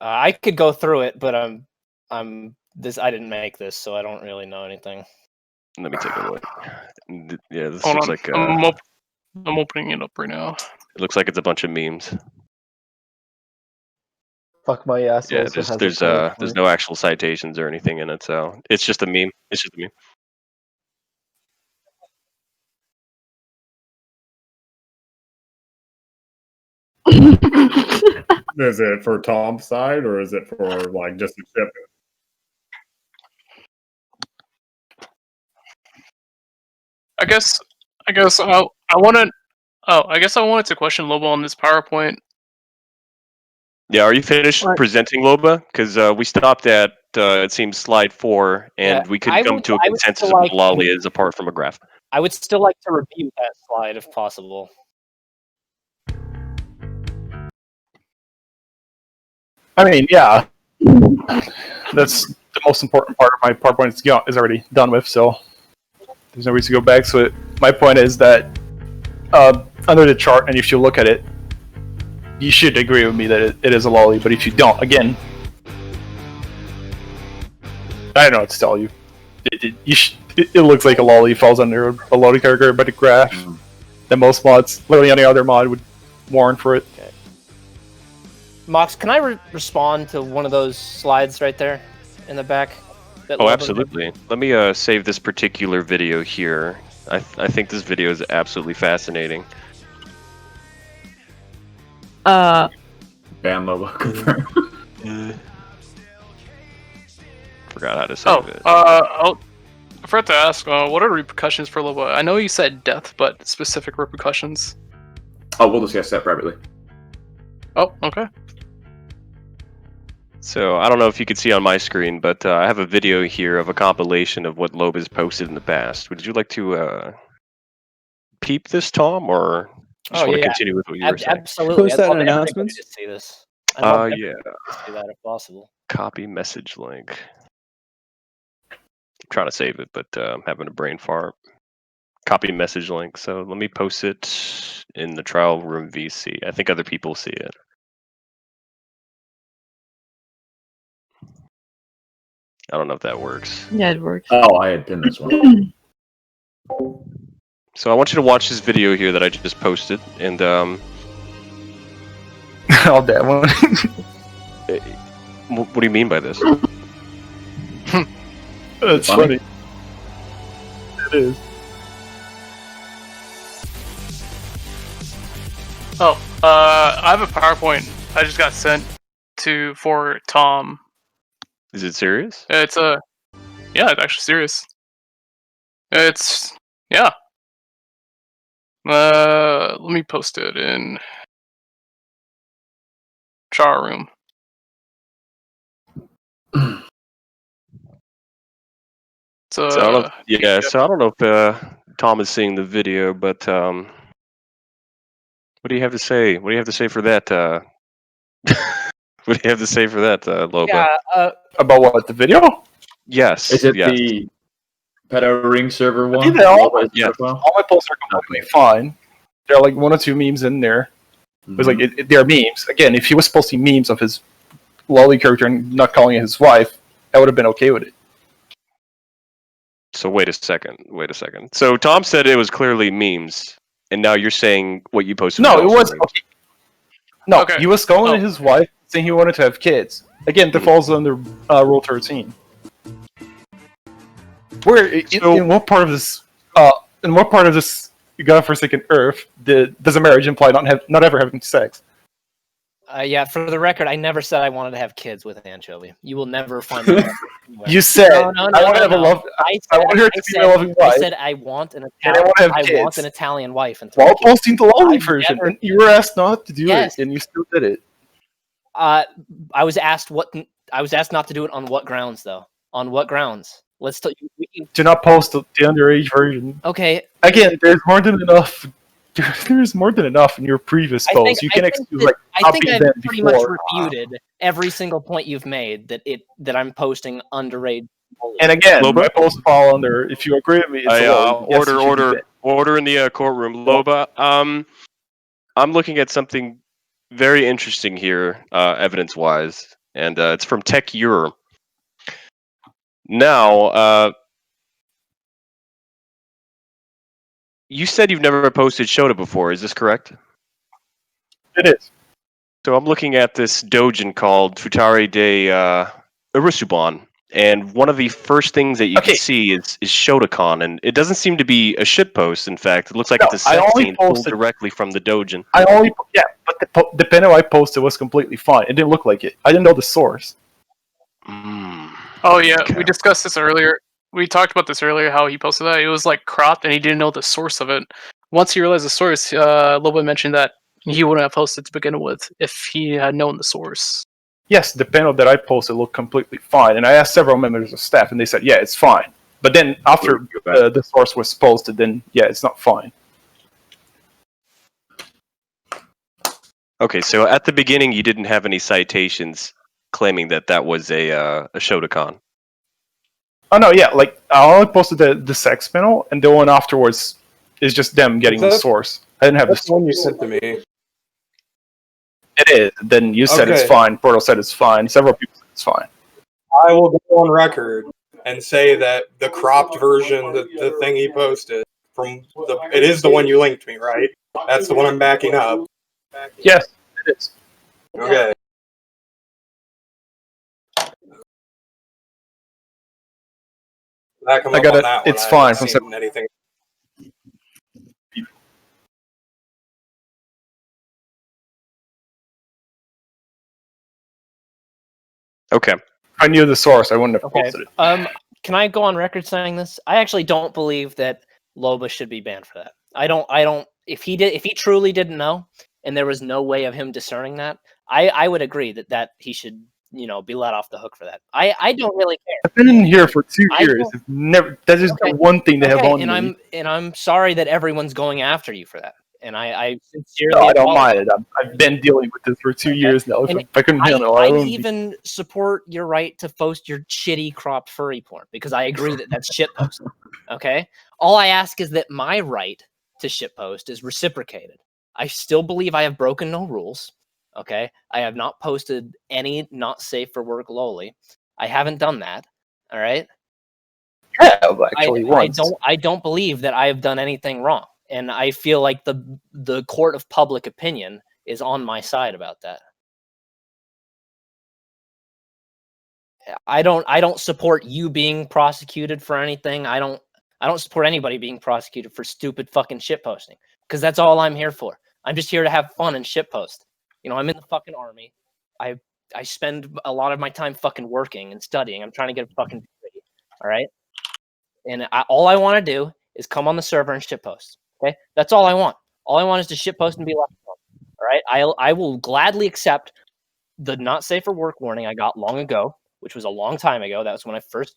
I could go through it, but I'm this. I didn't make this, so I don't really know anything. Let me take a look. Yeah, this Hold looks on. like. I'm opening it up right now. It looks like it's a bunch of memes. Fuck my ass. Yeah, also has there's a there's no actual citations or anything in it, so it's just a meme. It's just a meme. Is it for Tom's side or is it for like just the ship? I guess I wanted. Oh, I guess I wanted to question Lobo on this PowerPoint. Yeah, are you finished presenting, Loba? Because we stopped at it seems slide 4, and Yeah, we couldn't come to a consensus of what Lolly is apart from a graph. I would still like to review that slide if possible. I mean, yeah. That's the most important part of my PowerPoint is already done with, so there's no reason to go back. So my point is that under the chart, and if you look at it, you should agree with me that it is a lolly, but if you don't, again, I don't know what to tell you. It looks like a lolly falls under a lolly category by the graph. That most mods, literally any other mod, would warrant for it. Okay. Mox, can I respond to one of those slides right there in the back? Oh, absolutely. Let me save this particular video here. I think this video is absolutely fascinating. Ban Lobo confirmed. Forgot how to save it. I forgot to ask, what are the repercussions for Lobo? I know you said death, but specific repercussions. Oh, we'll discuss that privately. Oh, okay. So I don't know if you can see on my screen, but I have a video here of a compilation of what Loba has posted in the past. Would you like to peep this, Tom, or just want to continue with what you were saying? Absolutely. Post that in announcements. To see this. I'd love Yeah. everybody to see that if possible. Copy message link. I'm trying to save it, but I'm having a brain fart. Copy message link. So let me post it in the trial room VC. I think other people see it. I don't know if that works. Yeah, it works. Oh, I had pinned this one. So I want you to watch this video here that I just posted, and Oh, that one. what do you mean by this? That's funny. It is. Oh, I have a PowerPoint I just got sent for Tom. Is it serious? It's it's actually serious. It's yeah. Let me post it in char room. So I don't know so I don't know if Tom is seeing the video, but what do you have to say? What do you have to say for that? What do you have to say for that, Loba? Yeah. About what, the video? Yes. Is it yes. the Pedo Ring server I one? think that all my posts are completely fine. There are like 1 or 2 memes in there. It was like they're memes. Again, if he was posting memes of his lolly character and not calling it his wife, I would have been okay with it. So wait a second. So Tom said it was clearly memes, and now you're saying what you posted. No, it also was memes. okay. No, he was calling it his wife, saying he wanted to have kids. Again, that falls under Rule 13. Where in what part of this? In what part of this godforsaken Earth does a marriage imply not ever having sex? Yeah, for the record, I never said I wanted to have kids with Anchovy. You will never find that. You said no, I want to have a love. I want her to be a loving wife. I said I want an and I want to have kids. want an Italian wife and while kids. posting the lolly version, and you were asked not to do it, and you still did it. I was asked not to do it on what grounds, though? On what grounds? Let's tell you. Do not post the underage version. Okay. Again, there's more than enough. There's more than enough in your previous posts. You can excuse like I think I've them pretty before. much refuted every single point you've made that I'm posting underage. And again, my posts fall under. If you agree with me, it's a lolly. Yes, you should do that. Order in the courtroom, Loba. I'm looking at something very interesting here, evidence-wise, and it's from Tech Europe. Now, you said you've never posted Shota before. Is this correct? It is. So I'm looking at this doujin called Futare de Urisuban, and one of the first things that you can see is Shotokan, and it doesn't seem to be a shitpost. In fact, it looks like it's a sex scene pulled directly from the doujin. But the panel I posted was completely fine. It didn't look like it. I didn't know the source. Oh yeah, we discussed this earlier. We talked about this earlier. How he posted that it was like cropped, and he didn't know the source of it. Once he realized the source, Loba mentioned that he wouldn't have posted to begin with if he had known the source. Yes, the panel that I posted looked completely fine, and I asked several members of staff, and they said, "Yeah, it's fine." But then after the source was posted, then yeah, it's not fine. Okay, so at the beginning, you didn't have any citations claiming that was a Shotokan. Oh no, yeah, like I only posted the sex panel, and the one afterwards is just them getting the source. I didn't have the one you sent to me. It is. Then you said it's fine. Portal said it's fine. Several people said it's fine. I will go on record and say that the cropped version, the thing he posted it is the one you linked me, right? That's the one I'm backing up. Yes, it is. Okay. I got it. It's fine from anything. Okay. I knew the source. I wouldn't have posted it. Can I go on record saying this? I actually don't believe that Loba should be banned for that. I don't. If he truly didn't know, and there was no way of him discerning that, I would agree that he should, be let off the hook for that. I don't really care. I've been in here for 2 years. That is the one thing they have on me. And I'm sorry that everyone's going after you for that. And I sincerely. No, I don't mind it. I've been dealing with this for 2 years now. If I couldn't handle it, I even support your right to post your shitty cropped furry porn because I agree that that's shitpost. Okay, all I ask is that my right to shitpost is reciprocated. I still believe I have broken no rules. Okay, I have not posted any not safe for work loli. I haven't done that. All right. Yeah, actually, once. I don't believe that I have done anything wrong, and I feel like the court of public opinion is on my side about that. I don't support you being prosecuted for anything. I don't support anybody being prosecuted for stupid fucking shit posting, because that's all I'm here for. I'm just here to have fun and shit post. You know, I'm in the fucking army. I spend a lot of my time fucking working and studying. I'm trying to get a fucking degree. All right. And all I want to do is come on the server and shitpost. Okay, that's all I want. All I want is to shitpost and be left alone. All right, I will gladly accept the not safe for work warning I got long ago, which was a long time ago. That was when I first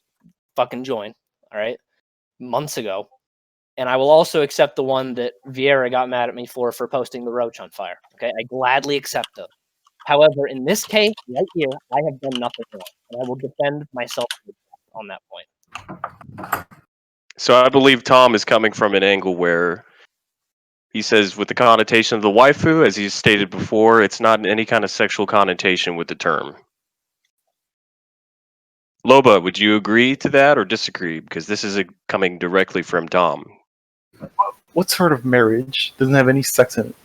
fucking joined. All right, months ago. And I will also accept the one that Vieira got mad at me for posting the roach on fire. Okay, I gladly accept those. However, in this case, right here, I have done nothing wrong, and I will defend myself on that point. So I believe Tom is coming from an angle where he says, with the connotation of the waifu, as he stated before, it's not any kind of sexual connotation with the term. Loba, would you agree to that or disagree? Because this is coming directly from Tom. What sort of marriage doesn't have any sex in it?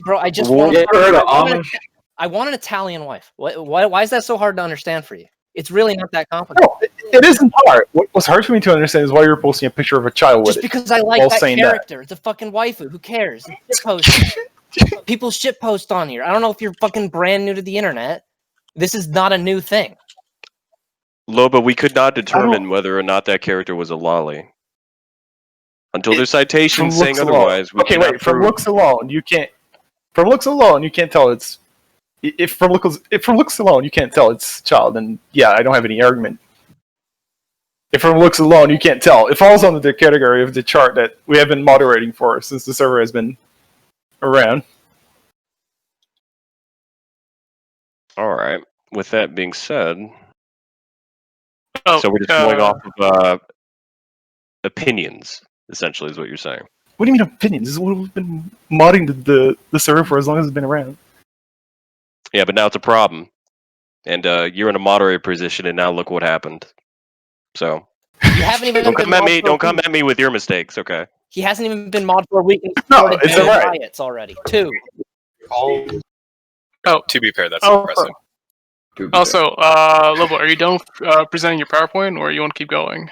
Bro, I just I want an Italian wife. Why is that so hard to understand for you? It's really not that complicated. No, it isn't hard. What's hard for me to understand is why you're posting a picture of a child with just it. Because I like that character. It's a fucking waifu. Who cares? People shitpost on here. I don't know if you're fucking brand new to the internet. This is not a new thing. Loba, we could not determine whether or not that character was a lolly. Until there's citations saying otherwise. From looks alone, you can't. From looks alone, you can't tell it's. If from looks alone, you can't tell it's child, then yeah, I don't have any argument. If from looks alone, you can't tell. It falls under the category of the chart that we have been moderating for since the server has been around. All right. With that being said, so we're just going off of opinions. Essentially, is what you're saying. What do you mean opinions? This is what we've been modding the server for as long as it's been around. Yeah, but now it's a problem, and you're in a moderator position, and now look what happened. So you haven't even don't come at me with your mistakes, okay? He hasn't even been mod for a week. And no, it's alright. Riots already. 2. To be fair, that's impressive. Also, Lobo, are you done with presenting your PowerPoint, or you want to keep going?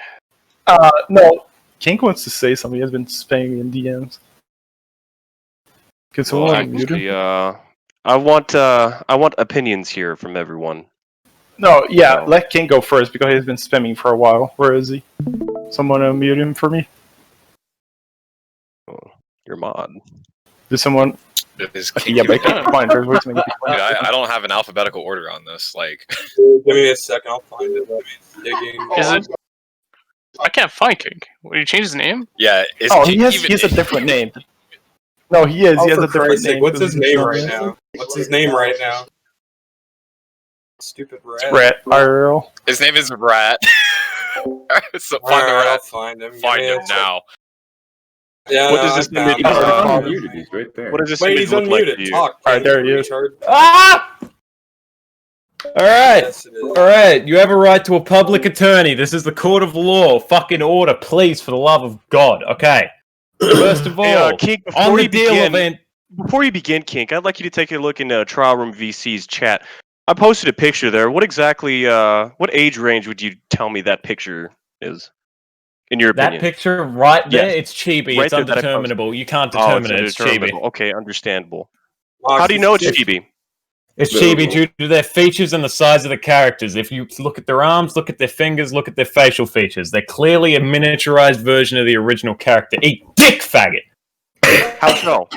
No. Kink wants to say something. He has been spamming in DMs. Can someone mute him? I want opinions here from everyone. No, yeah, let Kink go first because he's been spamming for a while. Where is he? Someone unmute him for me. Oh, your mod. Did someone? Yeah, but I don't have an alphabetical order on this. Like, give me a second. I'll find it. Is it? I can't find King. Did he change his name? Yeah. He has a different name. No, he is. He has a different name. What's his name right now? What's his name right now? Stupid rat. Rat. IRL. His name is Rat. So find the rat. I'll find him. Find him now. Yeah. What does this image? He's right there. What does this Wait, image he's look like to unmuted. you? Talk. Alright, there he is. Ah! Alright. Yes, it is. Alright, you have a right to a public attorney. This is the court of law. Fucking order, please, for the love of God. Okay. First of all, Kink, on the deal event. Before you begin, Kink, I'd like you to take a look in Trial Room VC's chat. I posted a picture there. What exactly, what age range would you tell me that picture is? In your opinion? That picture right there, Yes. it's chibi. Right it's there that I undeterminable. You can't determine it. It's chibi. undeterminable. Okay, understandable. How do you know it's chibi? It's chibi due to their features and the size of the characters. If you look at their arms, look at their fingers, look at their facial features, they're clearly a miniaturized version of the original character. Eat dick, faggot! How so?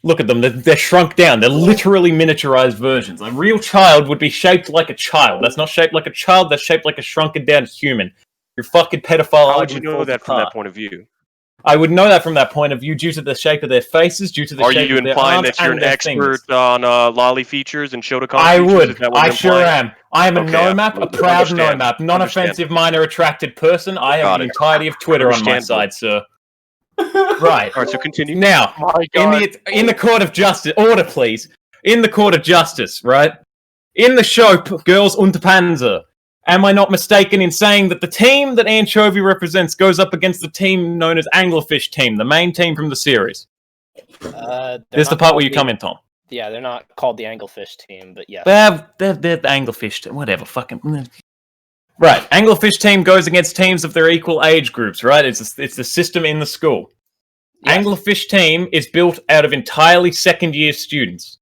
Look at them. They're shrunk down. They're literally miniaturized versions. A real child would be shaped like a child. That's not shaped like a child. That's shaped like a shrunken down human. You're fucking pedophile. How would you know that from that point of view? I would know that from that point of view due to the shape of their faces, due to the shape of their arms. Are you implying that you're an expert on lolly features and Shotokan features? I would. I sure am. I am a no-map, a proud no-map, non-offensive, minor-attracted person. I have the entirety of Twitter on my side, sir. Right. All right, so continue. Now, in the court of justice, order please. In the court of justice, right? In the show Girls Unterpanzer, Am I not mistaken in saying that the team that Anchovy represents goes up against the team known as Anglerfish Team, the main team from the series? This is the part where you come in, Tom. Yeah, they're not called the Anglefish Team, but yes. They're the Anglerfish Team. Whatever, fucking... Right, Anglerfish Team goes against teams of their equal age groups, right? It's the system in the school. Yes. Anglerfish Team is built out of entirely second-year students.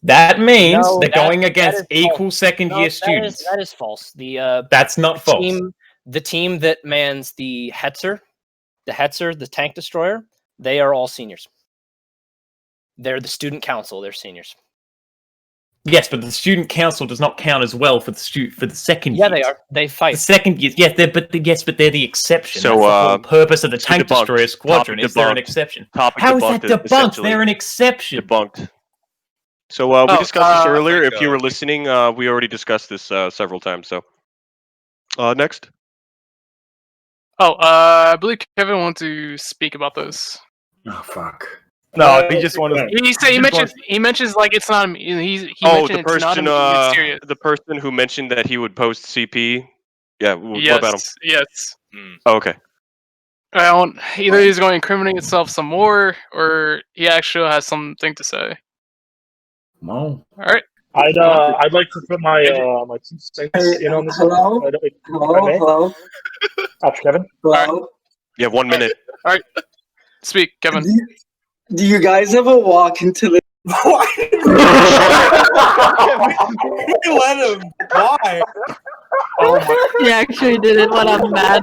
That means No, they're going that against is equal false. second-year No, students. That is false. That's not false. The team that mans the Hetzer, the tank destroyer, they are all seniors. They're the student council. They're seniors. Yes, but the student council does not count as well for the second Yeah, years. they are. They fight. The second years, yes, but they're the exception. So, that's the whole purpose of the tank debunked. destroyer squadron. Topic Is there an debunked. exception? Topic How is that debunked, debunked? essentially. They're an exception. Debunked. So we discussed this earlier. thank If you God. were listening, we already discussed this several times. So next. I believe Kevin wanted to speak about this. Oh fuck. No, he just wanted. He mentions like it's not. He Oh, mentioned the it's not person, it's serious. the person who mentioned that he would post CP. Yeah, what Yes, about him? yes. Oh, okay. I don't. Either he's going to incriminate himself some more, or he actually has something to say. No. All right. I'd like to put my my 2 cents in on this. Hello? One. Hello? After Kevin. Hello? You have 1 minute. All right. Speak, Kevin. Do you guys ever walk into the... Let him. Why? He actually did it. What a madman!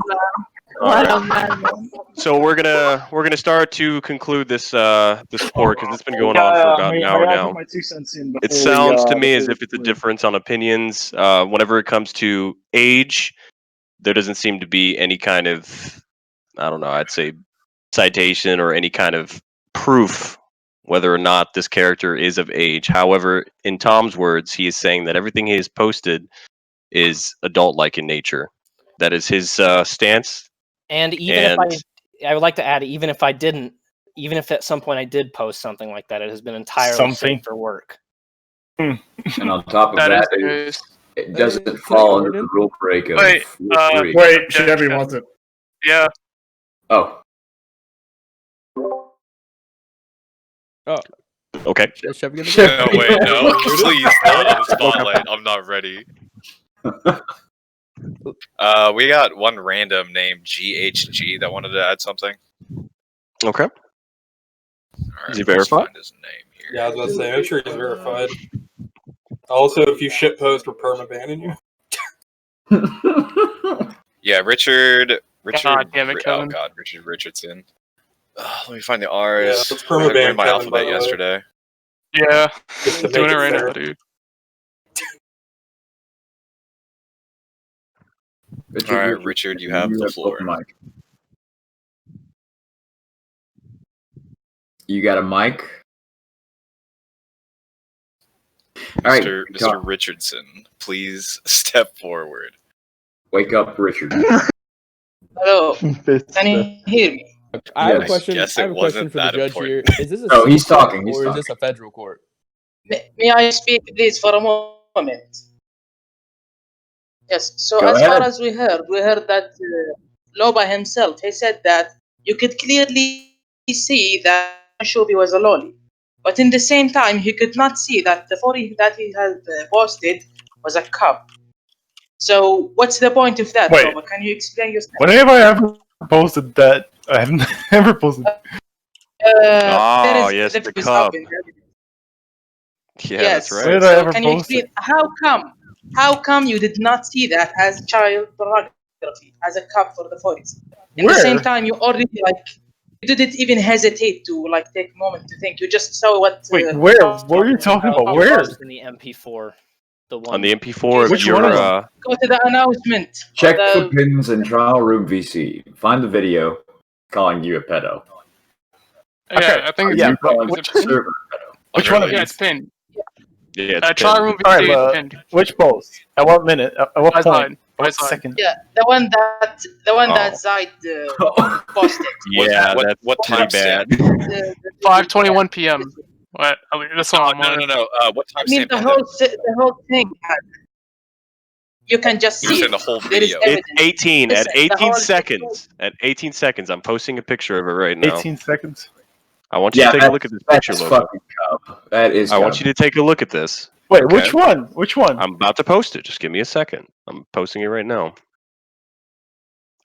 What a madman! So we're gonna start to conclude this this sport because it's been going on for about an hour now. My 2 cents in It before sounds we, to me as before if it's a difference on opinions. Whenever it comes to age, there doesn't seem to be any kind of, I don't know, I'd say citation or any kind of proof whether or not this character is of age. However, in Tom's words, he is saying that everything he has posted is adult-like in nature. That is his stance. And even if I would like to add, even if at some point I did post something like that, it has been entirely safe for work. And on top of That that, is- it doesn't fall under the rule break of Wait, Rule 3. Wait, Chevy wants it. Yeah. Oh. Okay. Chevy gonna No, wait, no. Please, not on the spotlight. I'm not ready. We got one random named GHG that wanted to add something. Okay. All right, Is he let's verified? find his name here. Yeah, I was about to say, make sure he's verified. Also, if you shitpost, we're perma-banning you. Yeah, Richard. God damn it, Oh Kevin. God, Richard Richardson. Let me find the R's. Yeah, let's I perma-ban ran my Kevin, by alphabet the way. yesterday. Yeah. Just to Doing make it right fair. now, dude. All right, Richard, you have the floor. Mic. You got a mic? All right, Mr. Richardson, please step forward. Wake up, Richard. Hello. Can you hear me? I have a Yes. question. Guess I have it a question wasn't for the that judge important. here. Is this a No, he's civil court talking, he's or talking. is this a federal court? May I speak, please, for a moment? Yes. So Go as ahead. far as we heard that Loba himself, he said that you could clearly see that Shobi was a lolly. But in the same time, he could not see that the photo that he had posted was a cup. So what's the point of that, Wait. Loba? Can you explain yourself? When have I ever posted that? I haven't ever posted. Oh, yes, there the is cup. up in there. Yeah, Yes. that's right. Where did I So ever can you post explain how come you did not see that as child pornography, as a cup for the 40s? In the same Where? time, you already you didn't even hesitate to take a moment to think. You just saw what. Wait, where? What are you talking about? Where? In the MP4, the one On the MP4 of Which your one of them? Go to the announcement. Check or for pins in Trial Room VC. Find the video calling you a pedo. Yeah, Okay, I think yeah, it's, calling is the it pinned? server a pedo. Which one of Yeah, these? it's pinned. Yeah, it's Trial pinned. room All right, VC is pinned. which post? At what minute? At what Right point? side. At what Right side. second? Yeah, the one that Oh. Zaid posted. Yeah, What that's what pretty timestamp? bad. 5:21 p.m. What? That's what No. What I timestamp mean, is the whole thing. You can just You're see saying it. the whole There is video. evidence. It's 18 Listen, at the 18 whole seconds. At 18 seconds, I'm posting a picture of it right now. 18 seconds. I want you to take a look at this picture, That's Lobo. fucking cub. That is I want cub. you to take a look at this. Wait, okay? which one? Which one? I'm about to post it. Just give me a second. I'm posting it right now.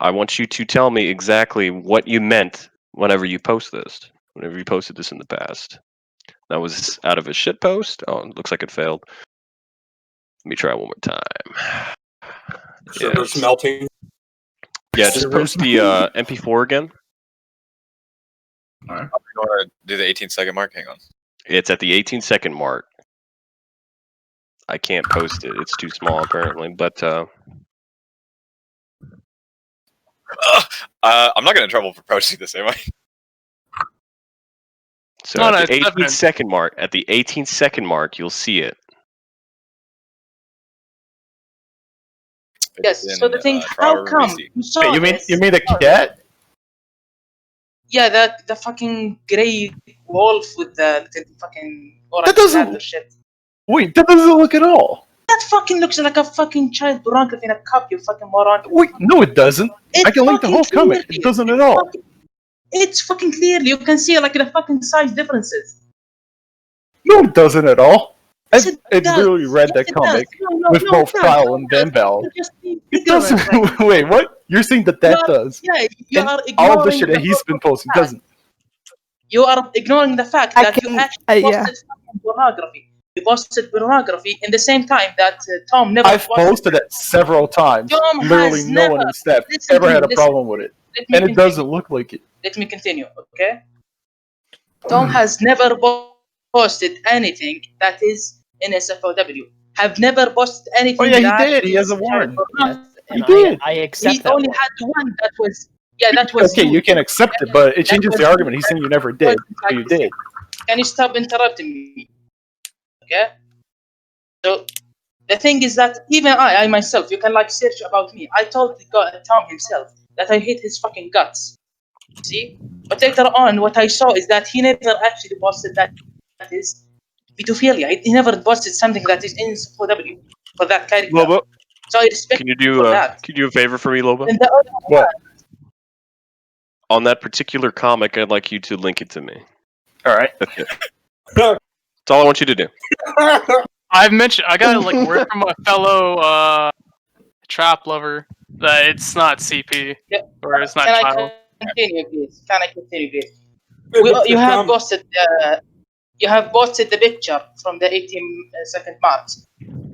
I want you to tell me exactly what you meant whenever you post this. Whenever you posted this in the past. That was out of a shit post. Oh, it looks like it failed. Let me try one more time. Server's melting. Yeah, just post the MP4 again. All right. You want to do the 18-second mark? Hang on. It's at the 18-second mark. I can't post it. It's too small, apparently. But I'm not getting in trouble for posting this, am I? so at the 18-second mark, you'll see it. Yes. So the thing, how come you saw Wait, this? you mean the cat? Yeah, the fucking grey wolf with the fucking orange That doesn't- ladder shit. Wait, that doesn't look at all. That fucking looks like a fucking child pornography in a cup, you fucking moron. Wait, no, it doesn't. I can link the whole comic. It doesn't at all. It's fucking clearly, you can see like the fucking size differences. No, it doesn't at all. I've does. literally read that Yes, it comic does. No, with no, both it does. Kyle and Van Bell. Just being It ignorant, doesn't. like- Wait, what? You're saying that does? Yeah, you And are all of the ignoring shit that he's been posting doesn't. You are ignoring the fact that you actually yeah. posted fucking pornography. You posted pornography in the same time that Tom never I've posted it several times. Tom Literally, has no one never- in staff listen ever to had me, a listen. problem with it, Let me and it continue. doesn't look like it. Let me continue, okay? Tom has never posted anything that is in SFOW. Have never posted anything. Oh yeah, he that did. He is has a warrant. child He pornography. did. I accept He that. only had one that was. Yeah, that was. Okay, you can accept it, but it changes the argument. He's saying you never did, but you did. Can you stop interrupting me? Okay. So the thing is that even I myself, you can like search about me. I told Tom himself that I hate his fucking guts. See, but later on, what I saw is that he never actually posted that is pedophilia. He never posted something that is in SFOW for that character. Lobo, So I respect can you him do for that. can you do a favor for me, Lobo? And the other What? On that particular comic, I'd like you to link it to me. All right. That's it. That's all I want you to do. I've mentioned I got like word from a fellow trap lover that it's not CP or it's not Can child. I continue, please? Can I continue, please? You have posted. You have posted the picture from the 18-second mark,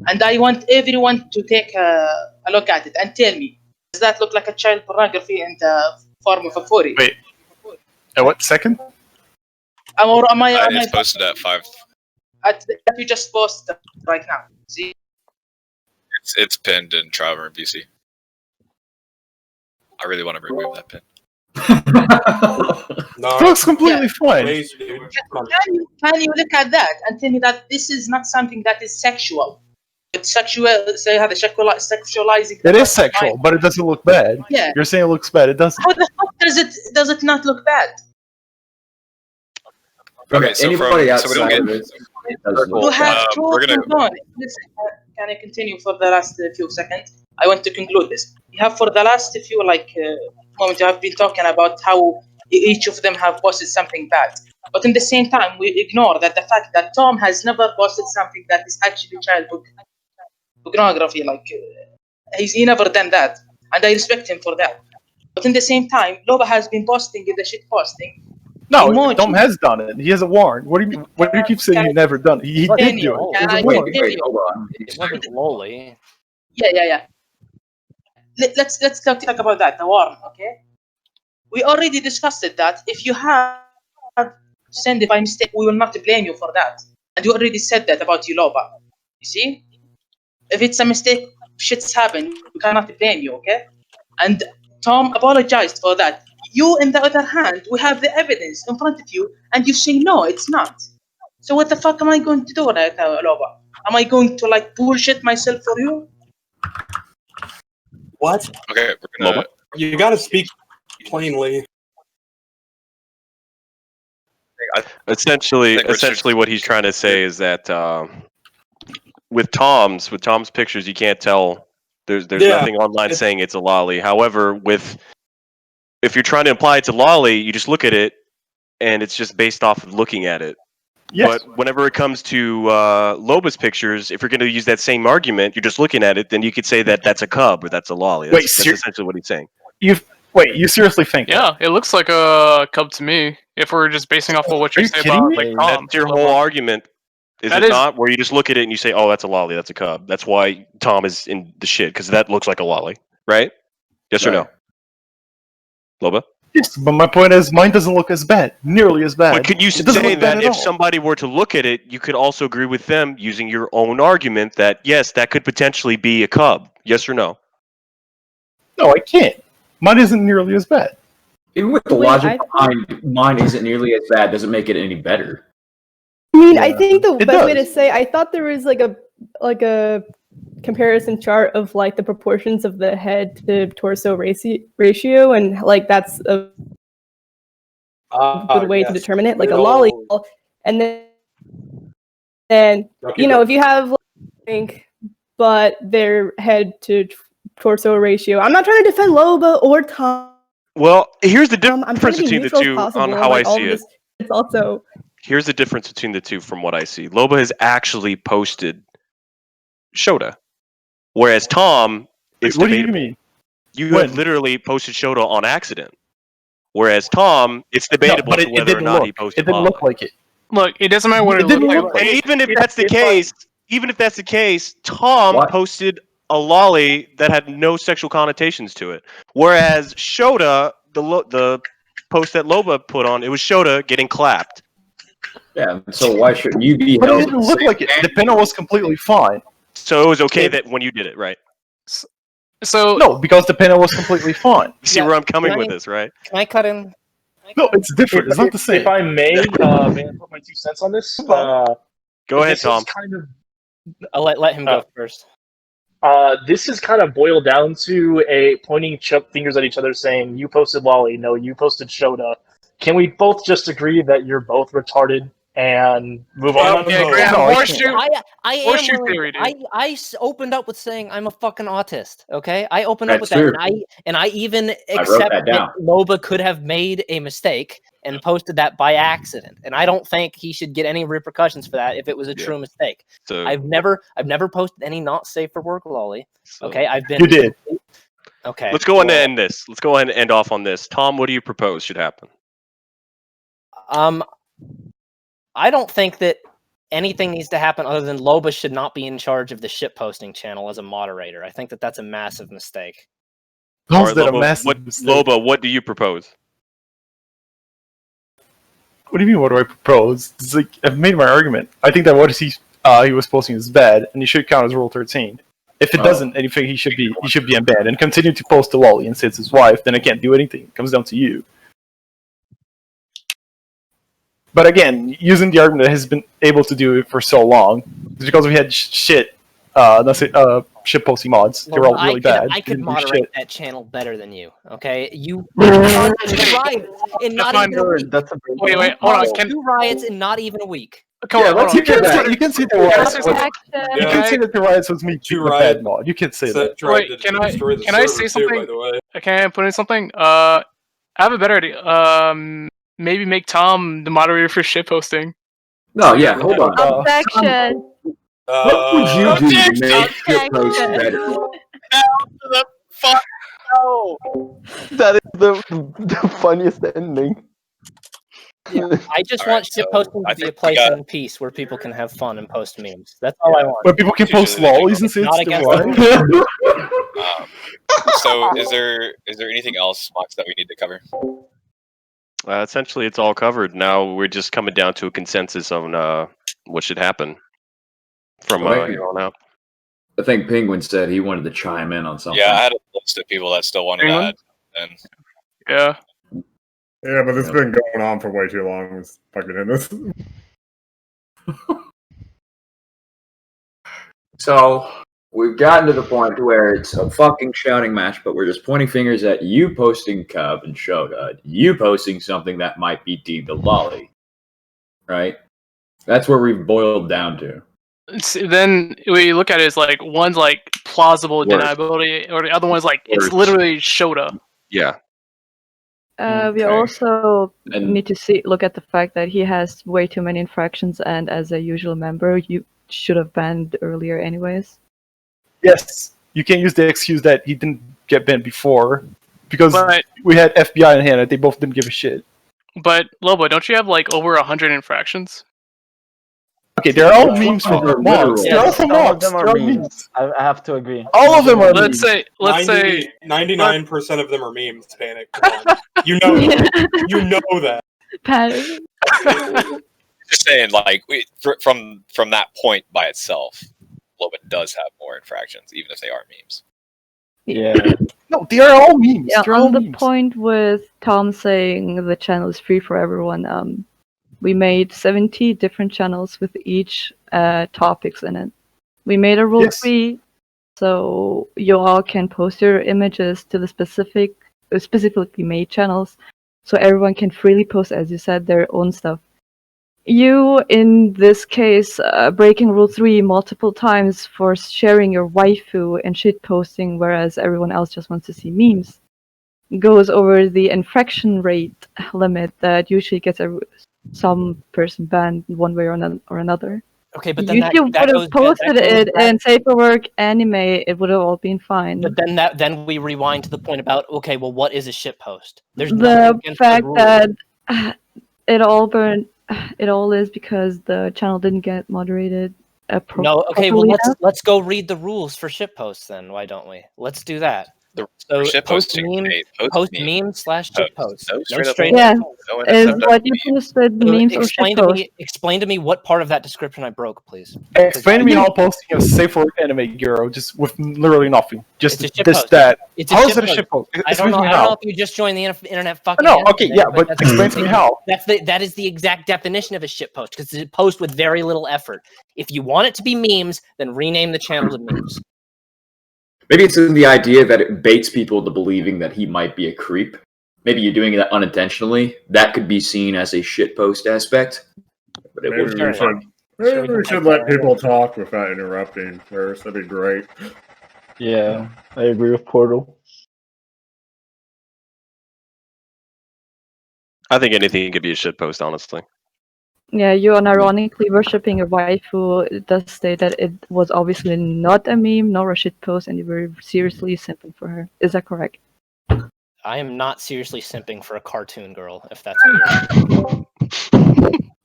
and I want everyone to take a look at it and tell me, does that look like a child pornography in the form of a furry? Wait. At what second? Or am I? It's posted at 5. That you just posted right now. See? It's pinned in Travel and BC. I really want to remove that pin. No, Looks completely fine. please, dude. Come on. Can you look at that and tell me that this is not something that is sexual? It's sexual. Say how the sexualizing. It is sexual, but it doesn't look bad. Yeah. You're saying it looks bad. It doesn't. How the fuck does it not look bad? Okay, so Anybody so we don't outside get. of it does You look have bad. to we're gonna- hold on. Listen, can I continue for the last few seconds? I want to conclude this. You have for the last few moments you have been talking about how each of them have posted something bad, but in the same time we ignore that the fact that Tom has never posted something that is actually child pornography. He never done that, and I respect him for that. But in the same time, Loba has been posting the shit posting. No, Emoji. Tom has done it. He has a warrant. What do you? What do you keep saying he's never done? He did do it. Can There's I a warrant. continue? Hold on. It wasn't lowly. Yeah. Let's talk about that. The warrant, okay? We already discussed it that if you have sent it by mistake, we will not blame you for that. And you already said that about you, Loba. You see? If it's a mistake, shit's happened. We cannot blame you, okay? And Tom apologized for that. You, on the other hand, we have the evidence in front of you, and you say no, it's not. So what the fuck am I going to do, Loba? Am I going to bullshit myself for you? What? Okay, we're gonna. You gotta speak plainly. Essentially, think we're essentially, what he's trying to say is that with Tom's pictures, you can't tell. There's Yeah, nothing online it's- saying it's a lolly. However, if you're trying to imply it's a lolly, you just look at it, and it's just based off of looking at it. Yes. But whenever it comes to Loba's pictures, if you're going to use that same argument, you're just looking at it, then you could say that that's a cub or that's a lolly. That's essentially what he's saying. You seriously think that? Yeah, it looks like a cub to me. If we're just basing off of what you say about like Tom. That's your whole argument, is That it is- not? Where you just look at it and you say, "Oh, that's a lolly. That's a cub." That's why Tom is in the shit because that looks like a lolly, right? Yes or no, Loba? Yes, but my point is, mine doesn't look as bad, nearly as bad. But could you It doesn't say look bad that at if all. somebody were to look at it, you could also agree with them using your own argument that yes, that could potentially be a cub? Yes or no? No, I can't. Mine isn't nearly as bad. Even with the logic behind mine isn't nearly as bad doesn't make it any better. I mean, I think the It best way to does. say, I thought there was like a comparison chart of like the proportions of the head to torso ratio, and like that's a good way to determine it, like a lolly. And then you know, if you have like, but their head to torso ratio. I'm not trying to defend Loba or Tom. Well, here's the I'm trying difference to be between the neutral as two possible, on and, how like, I all see of it. this, it's also Here's the difference between the two from what I see. Loba has actually posted Shota, whereas Tom, it's what do you debatable. mean? You When? have literally posted Shota on accident, whereas Tom, it's debatable but to whether or not he posted It didn't Lolly. look like it. Look, it doesn't matter what it, didn't looks look like. And even if that's the case, Tom posted a lolly that had no sexual connotations to it, whereas Shota, the post that Loba put on, it was Shota getting clapped. Yeah, so why shouldn't you be But it held didn't to the look same like it. The pinna was completely fine. So it was okay that when you did it, right? So no, because the pinna was completely fine. You see where I'm coming with this, right? Can I cut in? No, it's different. It's not the same. If I may I put my 2 cents on this? Go ahead, this is Tom. kind of I'll let him go first. This is kind of boiled down to a pointing fingers at each other saying, you posted Lolly, no, you posted Shota. Can we both just agree that you're both retarded and move on? I am Horseshoe willing. theory, dude. I opened up with saying I'm a fucking autist. Okay, I opened up That's with true. that, and I even wrote accept that down. Loba could have made a mistake and posted that by accident, and I don't think he should get any repercussions for that if it was a true mistake. So I've never posted any not safe for work lolly. Okay, I've been. You did. Okay. Let's go on to end this. Let's go ahead and end off on this. Tom, what do you propose should happen? I don't think that anything needs to happen other than Loba should not be in charge of the shit posting channel as a moderator. I think that that's a massive mistake. How's All right, that a Loba, massive mistake? Loba, what do you propose? What do you mean? What do I propose? It's like I've made my argument. I think that what he was posting is bad, and he should count as Rule 13. If it doesn't, anything he should be unbanned and continue to post to Lolly and say it's his wife. Then I can't do anything. It comes down to you. But again, using the argument that has been able to do it for so long, it's because we had shit posting mods. They were all really bad. I could Didn't do moderate shit. that channel better than you. Okay, you riots in not even a week. That's a Wait, hold on. Two riots in not even a week. Come on, hold on. You can see the riots. You Yeah. can see that the riots was me keeping a bad mod. You can say that. Wait, can I say something? Can I put in something? I have a better idea. Maybe make Tom the moderator for shit posting. No, yeah, hold on. objection. What would you do to make your post better? The fuck no! That is the funniest ending. I just want shit posting to be a place in peace where people can have fun and post memes. That's all I want. Where people can post lollies and say Not it's against the So is there anything else, Mox, that we need to cover? Essentially, it's all covered. Now we're just coming down to a consensus on what should happen from here on out. I think Penguin said he wanted to chime in on something. Yeah, I had a list of people that still wanted to add. And Yeah. Yeah, but it's been going on for way too long. Let's fucking end this. So we've gotten to the point where it's a fucking shouting match, but we're just pointing fingers at you posting Cub and Shota, you posting something that might be deemed a lolly. right? That's where we've boiled down to. Then we look at it as like one's like plausible Worse. deniability, or the other one's like it's Worse. literally Shota. Yeah. We Okay. also And- need to look at the fact that he has way too many infractions, and as a usual member, you should have banned earlier anyways. Yes, you can't use the excuse that he didn't get banned before, because But we had FBI and Hannah. They both didn't give a shit. but Lobo, don't you have like over 100 infractions? Okay, they're all Which memes ones from are mobs. literal? They're all from Some of mobs. them They're are all memes. memes. I have to agree. All of them are Let's memes. say 99% of them are memes. Panic. Come on. You know that. You know that. Panic. Just saying, like from that point by itself, Loba does have more infractions, even if they are memes. Yeah. No, they are all memes. Yeah, They're all on the memes. point with Tom saying the channel is free for everyone, we made 70 different channels with each topics in it. We made a rule Yes. free, so you all can post your images to the specifically made channels, so everyone can freely post, as you said, their own stuff. You, in this case, breaking Rule 3 multiple times for sharing your waifu and shit posting, whereas everyone else just wants to see memes, goes over the infraction rate limit that usually gets some person banned one way or another. Okay, but then If you that would goes have posted that goes it back- in Saferwork Anime, it would have all been fine. But then we rewind to the point about, okay, well, what is a shit post? There's The nothing against fact the rule. that it all is because the channel didn't get moderated. No, okay, well, properly enough. let's go read the rules for shit posts then. Why don't we? Let's do that. So shit post posting, meme, hey, post meme. meme / shit post. No No straight up straight meme. Yes, No is NSFW what you meme. posted So memes or explain shit to posts. me. Explain to me what part of that description I broke, please. Explain to me how posting a safe word anime Giro just with literally nothing. Just It's a shit this post. that. It's a How shit is it a post. shit post? I don't Explain know. to me I don't know how. if you just joined the internet fucking. No, okay, yesterday, yeah, but that's explain to me how. That is the exact definition of a shit post because it's a post with very little effort. If you want it to be memes, then rename the channel to memes. Maybe it's in the idea that it baits people to believing that he might be a creep. Maybe you're doing that unintentionally. That could be seen as a shitpost aspect. But it Maybe would we should. Maybe we should let people talk without interrupting first. That'd be great. Yeah, I agree with Portal. I think anything could be a shit post, honestly. Yeah, you unironically worshipping a waifu. It does state that it was obviously not a meme nor a shit post, and you were seriously simping for her. Is that correct? I am not seriously simping for a cartoon girl, if that's what you're.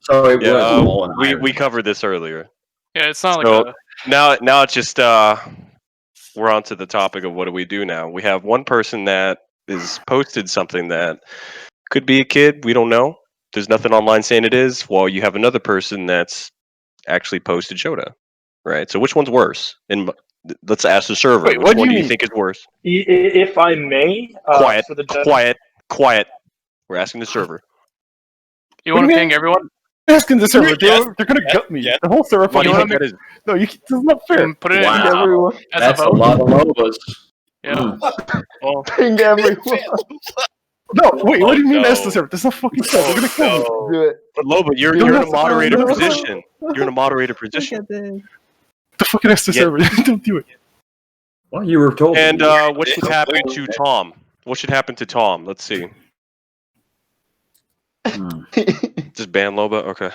So it Yeah, was all an we irony. covered this earlier. Yeah, it's not So like a. now it's just we're on to the topic of what do we do now. We have one person that is posted something that could be a kid. We don't know. There's nothing online saying it is. While you have another person that's actually posted Shota, right? So which one's worse? And let's ask the server. Wait, which what do one you do you mean? think is worse? If I may, Quiet, for the judge, quiet. We're asking the server. You What want do to you ping everyone? Asking the server, Yes, they're gonna yes, gut me. yes. The whole server What do you fucking think that is? No, this is not fair. Put it Wow. in Everyone. as That's a a vote. lot of Lobas. Yeah. Well, Ping everyone. No, wait, what do you mean no. ask the server? That's not fucking fair. They're gonna kill me. No. Do it. But Loba, you're Don't in a ask the moderator server. position. You're in a moderator Look position. at this. The fucking ask the Yeah. server. Don't do it. Well, you were told. And to. what should happen to Tom? What should happen to Tom? Let's see. Just ban Loba? Okay.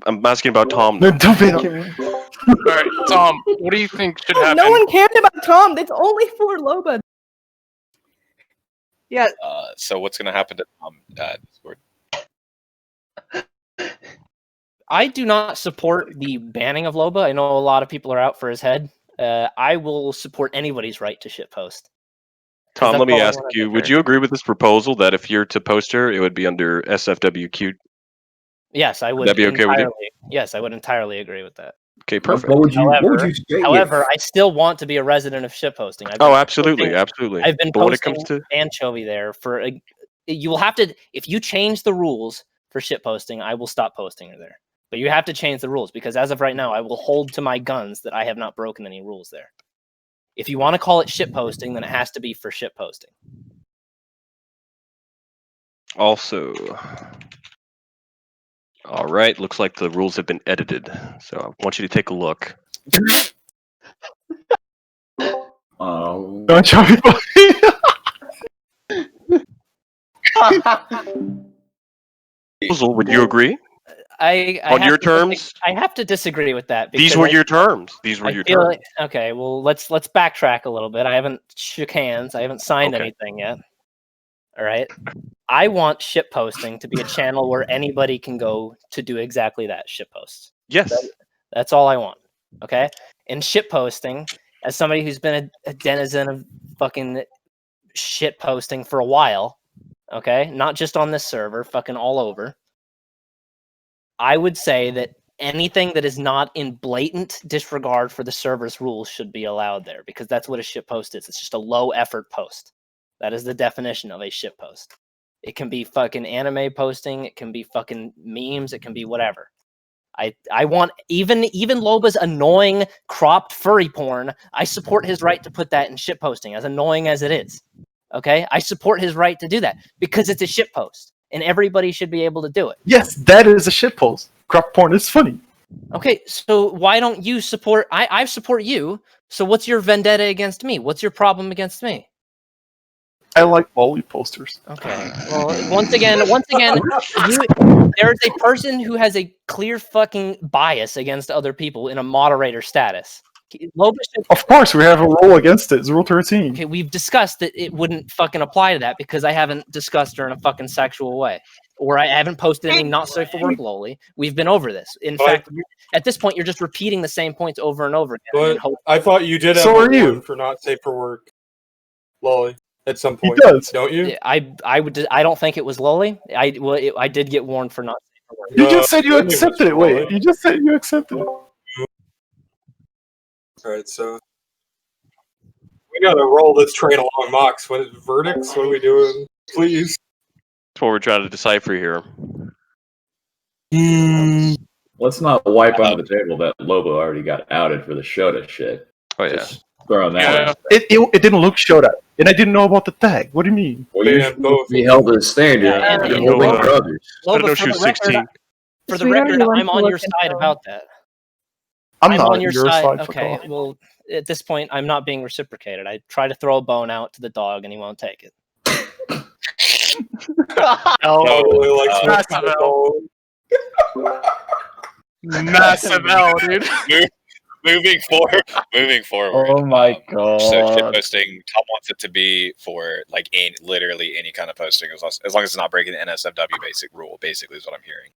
I'm asking about Tom. No, don't ban him. all right, Tom. What do you think should happen? No one cared about Tom. It's only for Loba. Yeah. So what's gonna happen to Tom? Discord? I do not support the banning of Loba. I know a lot of people are out for his head. I will support anybody's right to shitpost. Tom, that's let me all I ask wanna you, do would for- you agree with this proposal that if you're to post her, it would be under SFWQ? Yes, I would. That'd be okay with you? entirely- Yes, I would entirely agree with that. Okay, perfect. What would you say? However, I still want to be a resident of shitposting. Oh, absolutely, absolutely. I've been But when it posting comes to anchovy there for. You will have to, if you change the rules for shitposting, I will stop posting her there. But you have to change the rules because as of right now, I will hold to my guns that I have not broken any rules there. If you want to call it shitposting, then it has to be for shitposting. also, All right, looks like the rules have been edited. So I want you to take a look. Oh. Don't show me. Proposal, would you agree? I On have your to terms? I have to disagree with that. These because were I- your terms. These were I your feel terms. like, okay, well let's backtrack a little bit. I haven't shook hands. I haven't signed Okay. anything yet. All right. I want ship posting to be a channel where anybody can go to do exactly that, ship posts. Yes. That's all I want. Okay? And ship posting, as somebody who's been a denizen of fucking shit posting for a while, okay? Not just on this server, fucking all over. I would say that anything that is not in blatant disregard for the server's rules should be allowed there, because that's what a ship post is. It's just a low effort post. That is the definition of a ship post. It can be fucking anime posting, it can be fucking memes, it can be whatever. I want even Loba's annoying cropped furry porn. I support his right to put that in shit posting, as annoying as it is. Okay, I support his right to do that because it's a shit post, and everybody should be able to do it. Yes, that is a shitpost. Crop porn is funny. Okay, so why don't you support? I support you. So what's your vendetta against me? What's your problem against me? I like lolly posters. Okay. Well, once again, there is a person who has a clear fucking bias against other people in a moderator status. Loba should, Of course, we have a rule against it. It's Rule 13. okay, we've discussed that it wouldn't fucking apply to that because I haven't discussed her in a fucking sexual way. Or I haven't posted any not safe for work loli. We've been over this. In fact, at this point, you're just repeating the same points over and over again. But and hope- I thought you did have So a are you. one for not safe for work, Lolly, at some He point. does. Don't you? I don't think it was loli. I did get warned for not safe for work. You just said you I think it was accepted it. Wait, Lolly. you just said you accepted it. Alright, so we gotta roll this train along, Mox. What verdicts? What are we doing? Please. That's what we're trying to decipher here. Let's not wipe under the table that Lobo already got outed for the Shota shit. Oh yeah. Just throwing that out. It didn't look showed up, and I didn't know about the tag. What do you mean? Well, you should be held to the standard Yeah, and- and and holding Loba- for others. I didn't know Loba, she was 16. For the Sweetheart, record, you want I'm to on look your side into- about that. I'm I'm not on your side. side. fuck Okay, off. well, at this point, I'm not being reciprocated. I try to throw a bone out to the dog, and he won't take it. Oh, Really likes massive L. Massive L, dude. Moving forward. Moving forward. Oh my So shit god. posting, Tom wants it to be for like literally any kind of posting, as long as it's not breaking the NSFW basic rule. Basically, is what I'm hearing.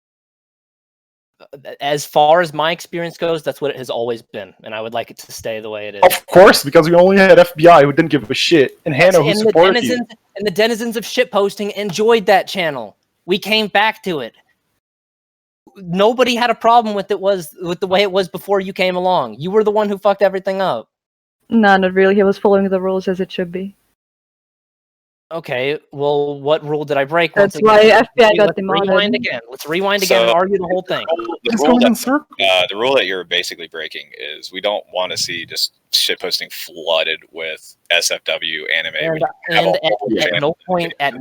As far as my experience goes, that's what it has always been, and I would like it to stay the way it is. Of course, because we only had FBI who didn't give a shit, and Hannah who and the supported you. denizens and the denizens of shitposting enjoyed that channel. We came back to it. Nobody had a problem with the way it was before you came along. You were the one who fucked everything up. No, not really. He was following the rules as it should be. Okay, well, what rule did I break? That's once why again? FBI got Let's demoted. rewind again. Let's rewind again and So- argue the whole thing. The rule that you're basically breaking is we don't want to see just shit posting flooded with SFW anime. We And, have a and whole at channel.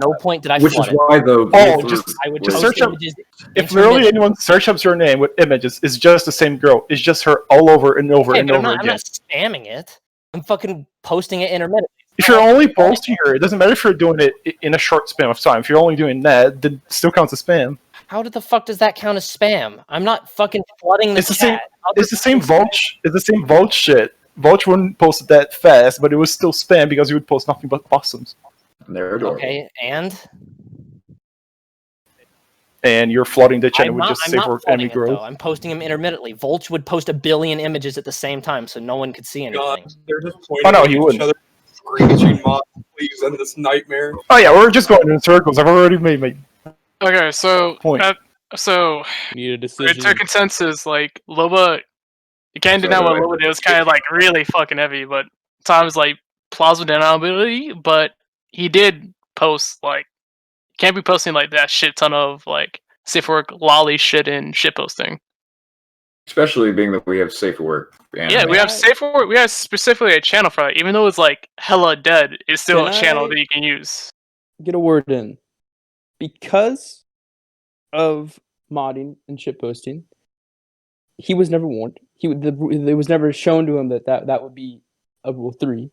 no point did I Which flood is it. why the Oh, the- just I would just post search up. images If literally anyone search up your name with images, it's just the same girl. It's just her all over and over Okay, and but over I'm again. not spamming it. I'm fucking posting it intermittently. If you're only posting her, it doesn't matter if you're doing it in a short span of time. If you're only doing that, then it still counts as spam. How the fuck does that count as spam? I'm not fucking flooding the It's the same. chat. It's the same Vulch. It's the same Vulch shit. Vulch wouldn't post it that fast, but it was still spam because you would post nothing but possums. They're adorable. Okay, and And you're flooding the channel I'm with not, just I'm safe not for flooding enemy it, though. growth. I'm posting them intermittently. Volch would post 1 billion images at the same time, so no one could see anything. God, they're just pointing Oh, no, at he each wouldn't. other, screeching, Mox, please end this nightmare. Oh yeah, we're just going in circles. I've already made my Okay, so point. so Need a it's decision. a consensus. Like Loba, you can't deny what Loba did. It was kind of like really fucking heavy, but Tom's like plausible deniability. But he did post like can't be posting like that shit ton of like safe work lolly shit and shit posting. Especially being that we have safer work. Yeah, we have safe work. We have specifically a channel for it. Even though it's like hella dead, it's still Can a channel I- that you can use. Get a word in. Because of modding and shitposting. He was never warned. It was never shown to him that would be a Rule 3.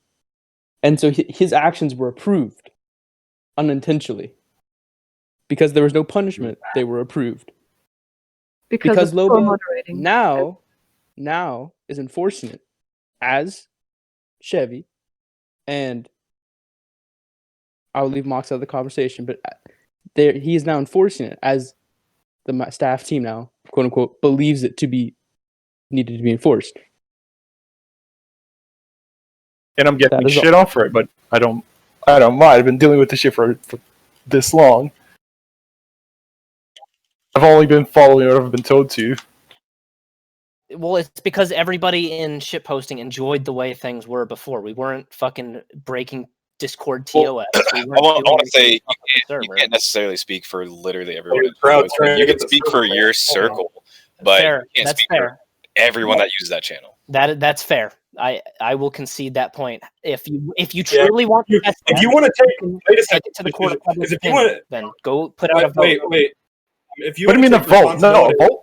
And so his actions were approved unintentionally. Because there was no punishment, they were approved. Because Loba now is enforcing it as Chevy, and I'll leave Mox out of the conversation, but he is now enforcing it as the staff team now, quote unquote, believes it to be needed to be enforced. And I'm getting shit off for it, but I don't mind. I've been dealing with this shit for this long. I've only been following what I've been told to. Well, it's because everybody in shitposting enjoyed the way things were before. We weren't fucking breaking Discord TOS. I want to say you can't necessarily speak for literally everyone. You can speak for your circle, but fair. you can't That's speak fair. for everyone that uses that channel. That's fair. I will concede that point. If you truly want to test if that, you want to take it to the court of public opinion, then go put out a vote. Wait. If you what do you mean a vote? No, a vote?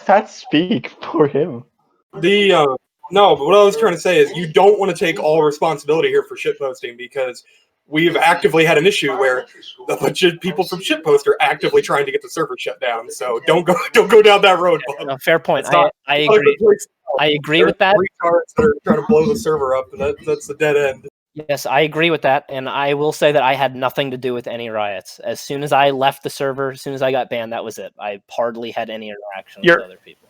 That speak for him. No, but what I was trying to say is you don't want to take all responsibility here for shitposting because we've actively had an issue where a bunch of people from shitpost are actively trying to get the server shut down. So don't go down that road. No, fair point. I agree. I agree with that. Retards that are trying to blow the server up, and that's the dead end. Yes, I agree with that, and I will say that I had nothing to do with any riots. As soon as I left the server, as soon as I got banned, that was it. I hardly had any interaction with other people.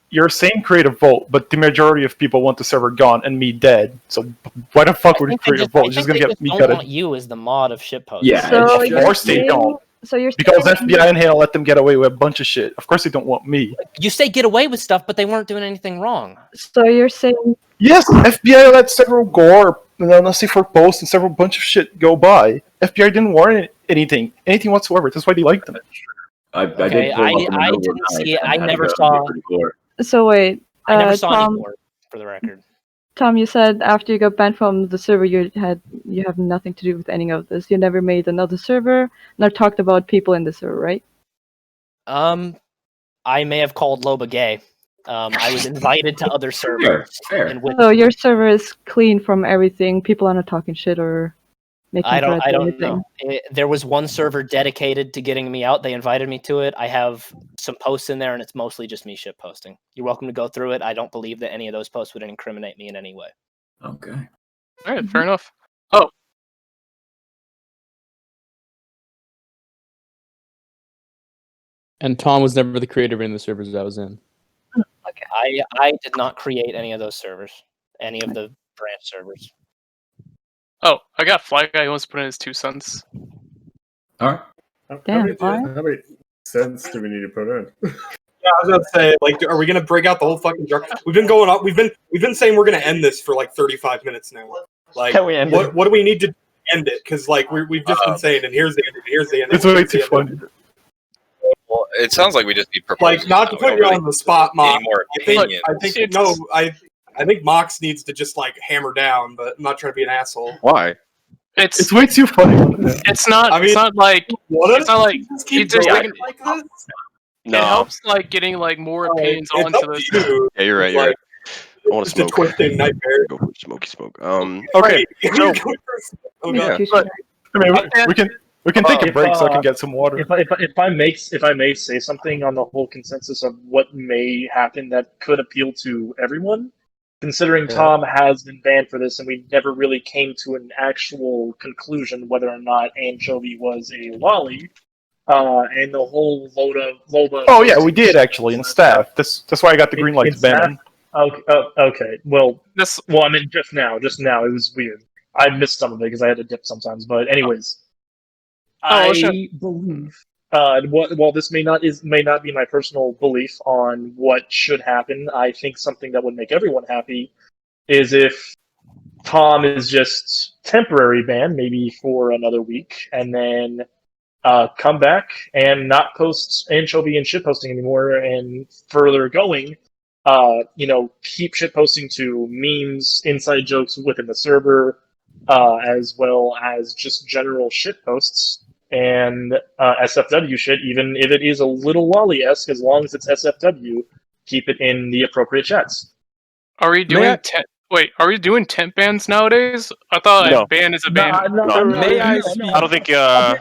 You're saying create a vote, but the majority of people want the server gone and me dead. So why the fuck would we create a vote? It's just gonna get me don't gutted. want you as the mod of shitpost. Yeah, So of course they don't. So you're Because FBI and Hale let them get away with a bunch of shit. Of course they don't want me. You say get away with stuff, but they weren't doing anything wrong. So you're saying Yes, FBI let several gore and honestly for posts and several bunch of shit go by. FBI didn't warn anything whatsoever. That's why they liked them. I Okay, did pull up in the I middle of the didn't night see it. and I had to never go saw. get pretty gore. so. Wait, I never saw Tom. any more, for the record. Tom, you said after you got banned from the server, you have nothing to do with any of this. You never made another server, nor talked about people in the server, right? I may have called Loba gay. I was invited to other servers. in which So your server is clean from everything. People are not talking shit or making I don't threats or anything. know. There was one server dedicated to getting me out. They invited me to it. I have some posts in there, and it's mostly just me shit posting. You're welcome to go through it. I don't believe that any of those posts would incriminate me in any way. Okay. All right, fair enough. Oh, And Tom was never the creator of any of the servers I was in. I did not create any of those servers, any of the branch servers. oh, I got Fly Guy who wants to put in his 2 cents. All right. Damn, why? How many cents do we need to put in? Yeah, I was gonna say, like, are we gonna break out the whole fucking jar? We've been going on. We've been saying we're gonna end this for like 35 minutes now. Like, Can we end it? what do we need to end it? Because like we've just been saying, and here's the end. Here's the end. It's way too funny. Well, it sounds like we just need Like, proposals. not to put you on the spot, Mox. more I think opinions. I think Mox needs to just like hammer down, but I'm not trying to be an asshole. Why? It's way too funny. It's not. I mean, it's not like. It's not like. Just keep It's just going like, like this. No. It helps like getting like more opinions It's onto up this. to you. Yeah, you're right. You're right. I want to It's a smoke. twisting nightmare. Go for smoky smoke. Okay. So, Yeah. I mean, we can take a break so I can get some water. If I may say something on the whole consensus of what may happen that could appeal to everyone, considering Tom has been banned for this and we never really came to an actual conclusion whether or not Anchovy was a lolly, and the whole Loba. Oh yeah, we did actually in staff. That's why I got the green light to ban him. Okay. Well, I mean, just now, it was weird. I missed some of it because I had to dip sometimes. But anyways, I believe. While this may not be my personal belief on what should happen, I think something that would make everyone happy is if Tom is just temporary banned, maybe for another week, and then come back and not post anchovy and shitposting anymore, and further going, keep shitposting to memes, inside jokes within the server, as well as just general shitposts, and SFW shit, even if it is a little lolly-esque, as long as it's SFW, keep it in the appropriate chats. Are we doing Wait, are we doing temp bans nowadays? I thought No. a ban is a ban. I don't think. A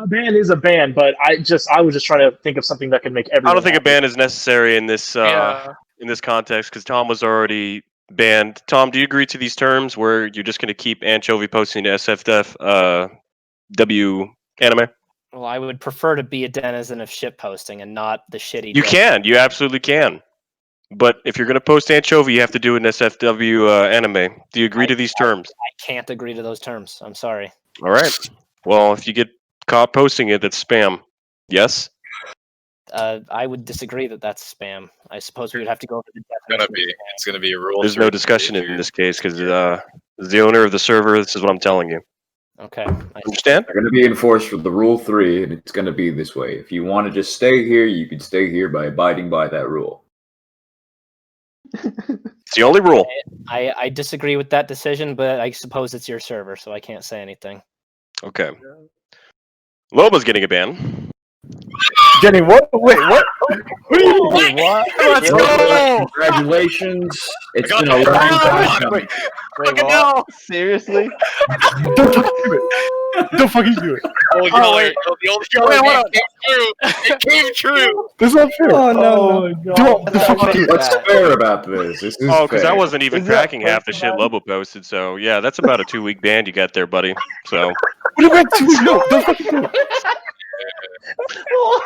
ban is a ban, but I was just trying to think of something that could make everyone. I don't think happy. a ban is necessary in this in this context because Tom was already banned. Tom, do you agree to these terms where you're just going to keep Anchovy posting to SFDF W anime? Well, I would prefer to be a denizen of shit posting and not the shitty. You can. You absolutely can. But if you're going to post Anchovy, you have to do an SFW anime. Do you agree to these terms? I can't agree to those terms. I'm sorry. All right. Well, if you get caught posting it, that's spam. Yes? I would disagree that that's spam. I suppose we would have to go over the definition. It's gonna be a rule. There's no discussion in this case because the owner of the server, this is what I'm telling you. Okay. Understand? They're going to be enforced with the Rule 3, and it's going to be this way. If you want to just stay here, you can stay here by abiding by that rule. It's the only rule. I disagree with that decision, but I suppose it's your server, so I can't say anything. Okay. Loba's getting a ban. Getting what? Wait, what? What are you doing? What? Let's go! Congratulations. It's been a long time coming. What? Seriously? Don't fucking do it. Don't fucking do it. Oh, wait. The old it came true. That's not fair. Oh no! Don't fucking do it. What's fair about this? This is Oh, because fair. I wasn't even tracking half the shit Lobo posted. So yeah, that's about a 2-week ban you got there, buddy. So. What about 2 weeks? No, don't fucking do it.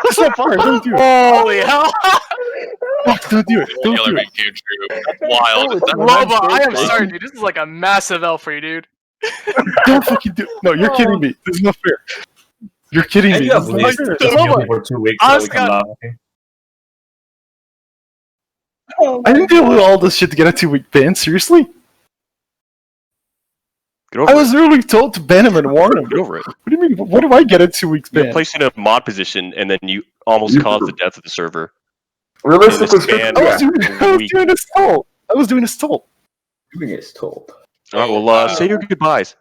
That's not fair. Don't do it. Holy hell! Don't do it. Don't do Yellow it. came true. That's wild. Loba, I am sorry, dude. This is like a massive L for you, dude. Don't fucking do it. No, you're kidding me. This is not fair. You're kidding me. This is not fair. For 2 weeks. Oscar. I didn't deal with all this shit to get a 2-week ban. Seriously? Get over I was literally told to ban him and warn him. Get over it. What do you mean? What do I get a 2 weeks You're ban? placed in a mod position, and then you almost caused the death of the server. Realistically, ban I was doing as told. I was doing as told. doing as told. All right, well, say your goodbyes.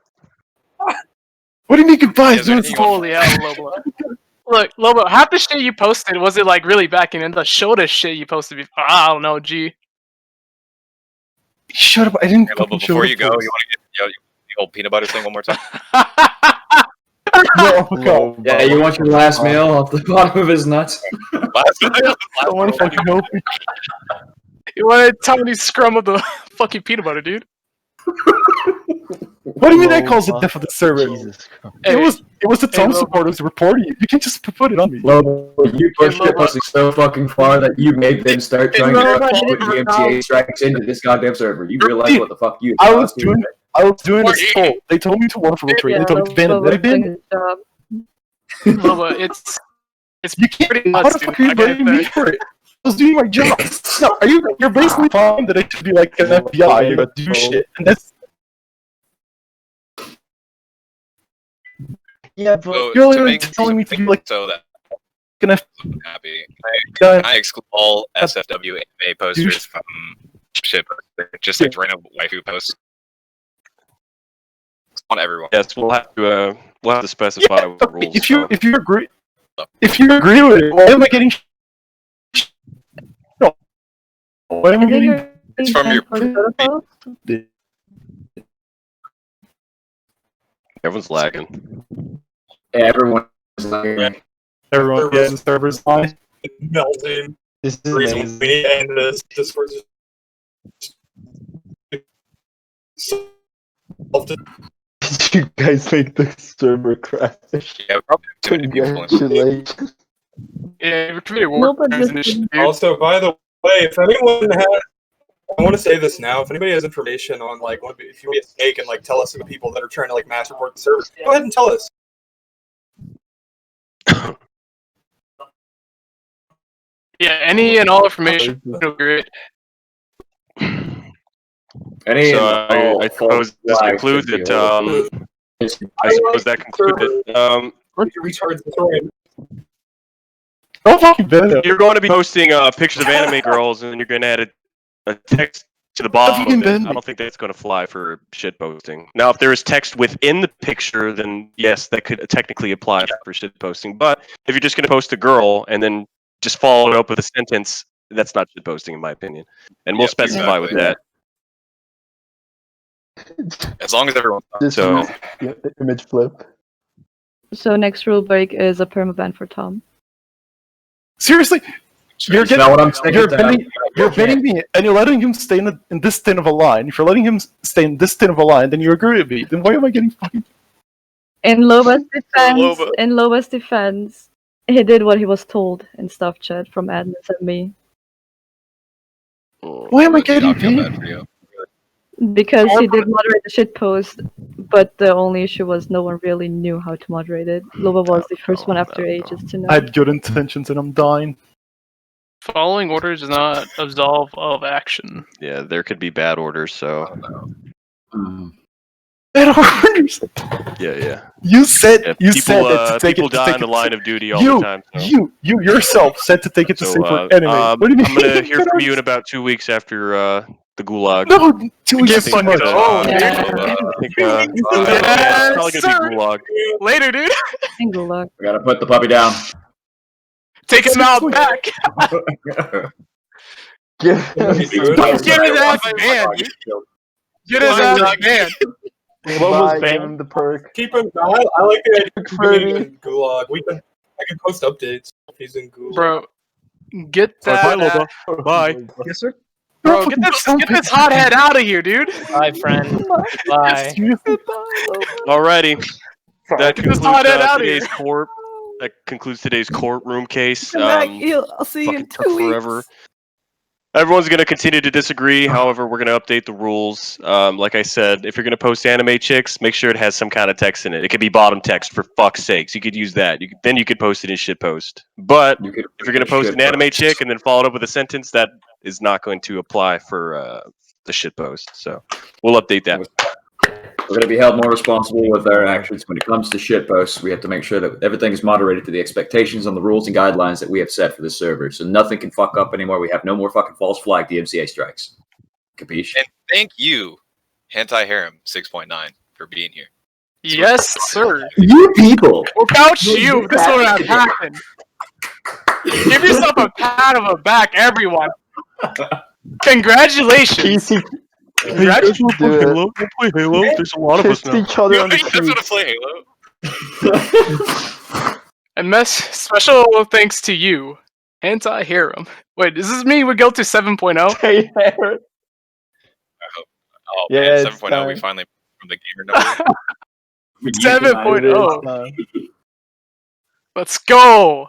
What do you mean goodbyes? Is there anything you want- Holy hell, Loba. Look, Loba, half the shit you posted, was it like really backing in the Shota shit you posted before? I don't know, G. Shut up! I didn't. Hey, Lobo, before you go, you want to get the old peanut butter thing one more time? No, Yeah, you want your last meal off the bottom of his nuts? I want to fucking help you. You want to tell me scrum of the fucking peanut butter, dude? What do you mean that calls the death of the server? Hey, It was the Tom Lobo. supporters reporting you. You can't just put it on me. Lobo, you pushed Lobo. it posting so fucking far that you made them start trying to put GMTA strikes into this goddamn server. You realize what the fuck you I was caused doing. here? I was doing this told. They told me to warn for retreat. They told me to ban him. Did I ban him? Loba, it's You can't. pretty How nuts, the dude. fuck are you I get blaming me that. for it? I was doing my job. No, you're basically fine that I should be like an FBI and do shit, and that's. Yeah, So, but You're to literally make telling me to be like so that an I'm happy. FBI. Can I exclude all SFW anime posters from shit posting? Just like random waifu posts. On everyone. Yes, we'll have to specify what the rules. If you are. if you agree with it, why am I getting? No. Why am I getting? It's from your. Everyone's lagging. Everyone is like, Everyone gets the servers line. Melting. This is Reason amazing. we need and the Discord Did you guys make the server crash? Yeah, probably too many people in. Congratulations. Yeah, we're committing No, war but crimes this and is- shit, dude. Also, by the way, if anyone has, I want to say this now. If anybody has information on like, if you want to snake and like tell us some people that are trying to like mass report the service, go ahead and tell us. Yeah, any and all information. Great. any So and all I suppose this flags concludes should it. be over. I suppose that concludes it. You retards destroying. Don't fucking ban him. You're going to be posting pictures of anime girls, and you're going to add a text to the bottom Fucking of it. Ben. I don't think that's going to fly for shit posting. Now, if there is text within the picture, then yes, that could technically apply for shit posting. But if you're just going to post a girl and then just follow it up with a sentence, that's not shit posting, in my opinion. And we'll Yep, specify with exactly. that. As long as everyone. Just So- use the image flip. So next rule break is a permaban for Tom. Seriously, you're Is that what I'm saying? you're banning me, and you're letting him stay in this thin of a line. If you're letting him stay in this thin of a line, then you agree with me. Then why am I getting fucking? In Loba's defense, he did what he was told in stuff chat from admins and me. Why am I getting I feel bad paid? for you. Because he did moderate the shit post, but the only issue was no one really knew how to moderate it. Loba was the first one after ages to know. I had good intentions, and I'm dying. Following orders does not absolve of action. Yeah, there could be bad orders, so. Bad orders. Yeah. You said Yeah, you people, said that to take people it to die take in the it line to, of duty all the time. So. You yourself said to take it to So, safer anime. What do you mean? I'm gonna hear from you in about 2 weeks after the gulag. No, 2 weeks I is think too much. I think Yes, probably gonna sir. be gulag. Later, dude. Gulag. We gotta put the puppy down. Take him out back. Get Get his ass banned, dude. Get his ass banned. Bye, give him the perk. Keep him. I like the idea of Freddy. keeping him in Gulag. I can post updates if he's in Gulag. Bro, get that. Bye, Loba. Bye. Yes, sir. Bro, get this hothead out of here, dude. Bye, friend. Bye. Alrighty. That Get this concludes hothead out of today's here. court. That concludes today's courtroom case. I'll see you in fucking took 2 weeks. forever. Everyone's going to continue to disagree. However, we're going to update the rules. Like I said, if you're going to post anime chicks, make sure it has some kind of text in it. It could be bottom text, for fuck's sakes. You could use that. Then you could post it in shitpost. But if you're going to post an anime chick and then follow it up with a sentence, that is not going to apply for the shitpost. So we'll update that. We're going to be held more responsible with our actions when it comes to shitposts. We have to make sure that everything is moderated to the expectations on the rules and guidelines that we have set for the server. So nothing can fuck up anymore. We have no more fucking false flag DMCA strikes. Capiche? And thank you, Hentai Harem 6.9, for being here. Yes, sir. You people! Without you, this would have happened. Give yourself a pat on the back, everyone. Congratulations. Congratulations. Halo. We'll play Halo. There's a lot of us Kiss now. each other on the You guys want to cheeks. play Halo? And special thanks to you, Hentai Harem. Wait, does this mean we go to 7.0? Hey, Aaron. Oh, Yeah, man, it's 7.0, we time. finally from the gamer number. 7.0. Let's go.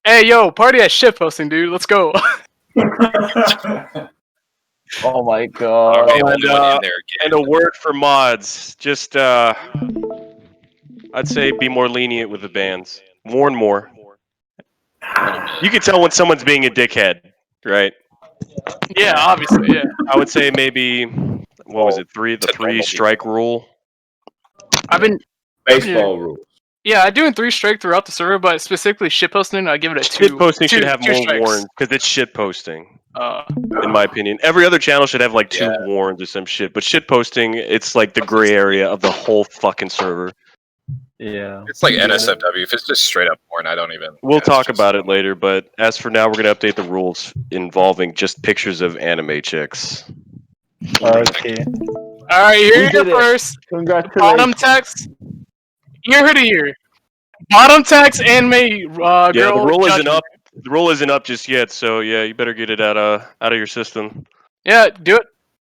Hey, yo, party at shitposting, dude. Let's go. Oh my god. Okay, And, only one in there and a word for mods. Just, I'd say be more lenient with the bans. Warn more. You can tell when someone's being a dickhead, right? Yeah, obviously, yeah. I would say maybe, what was it, the three strike rule? I've been Baseball rules. Yeah, I'm doing 3 strike throughout the server, but specifically shitposting, I give it a 2. Shitposting should have two more strikes. warns because it's shitposting. In my opinion, every other channel should have like 2 warns or some shit. But shitposting, it's like the gray area of the whole fucking server. Yeah. It's like NSFW. If it's just straight up porn, I don't even. We'll talk about it later, but as for now, we're gonna update the rules involving just pictures of anime chicks. Okay. Alright, We here did it. first. Congratulations. Bottom text. Ear to ear. Bottom text anime girl. Yeah, the rule isn't judgment. up. The rule isn't up just yet, so yeah, you better get it out of your system. Yeah, do it.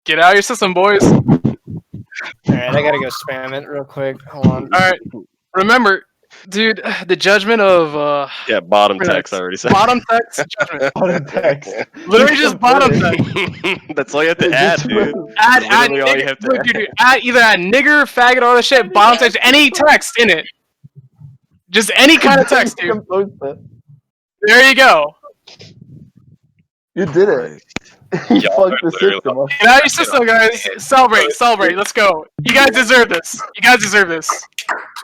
Get out of your system, boys. Alright, I gotta go spam it real quick. Hold on. Alright. Remember, dude, the judgment of Yeah, bottom text. I already said. bottom text judgment. Bottom text. Literally just bottom text. That's all you have to add, dude. Add Literally all you nigger, have to look, dude, add either add nigger, faggot, all that shit, bottom text, any text in it. Just any kind of text, dude. There you go. You did it. You fucked the system up. Get out of your system, guys. Celebrate, celebrate. Let's go. You guys deserve this. You guys deserve this.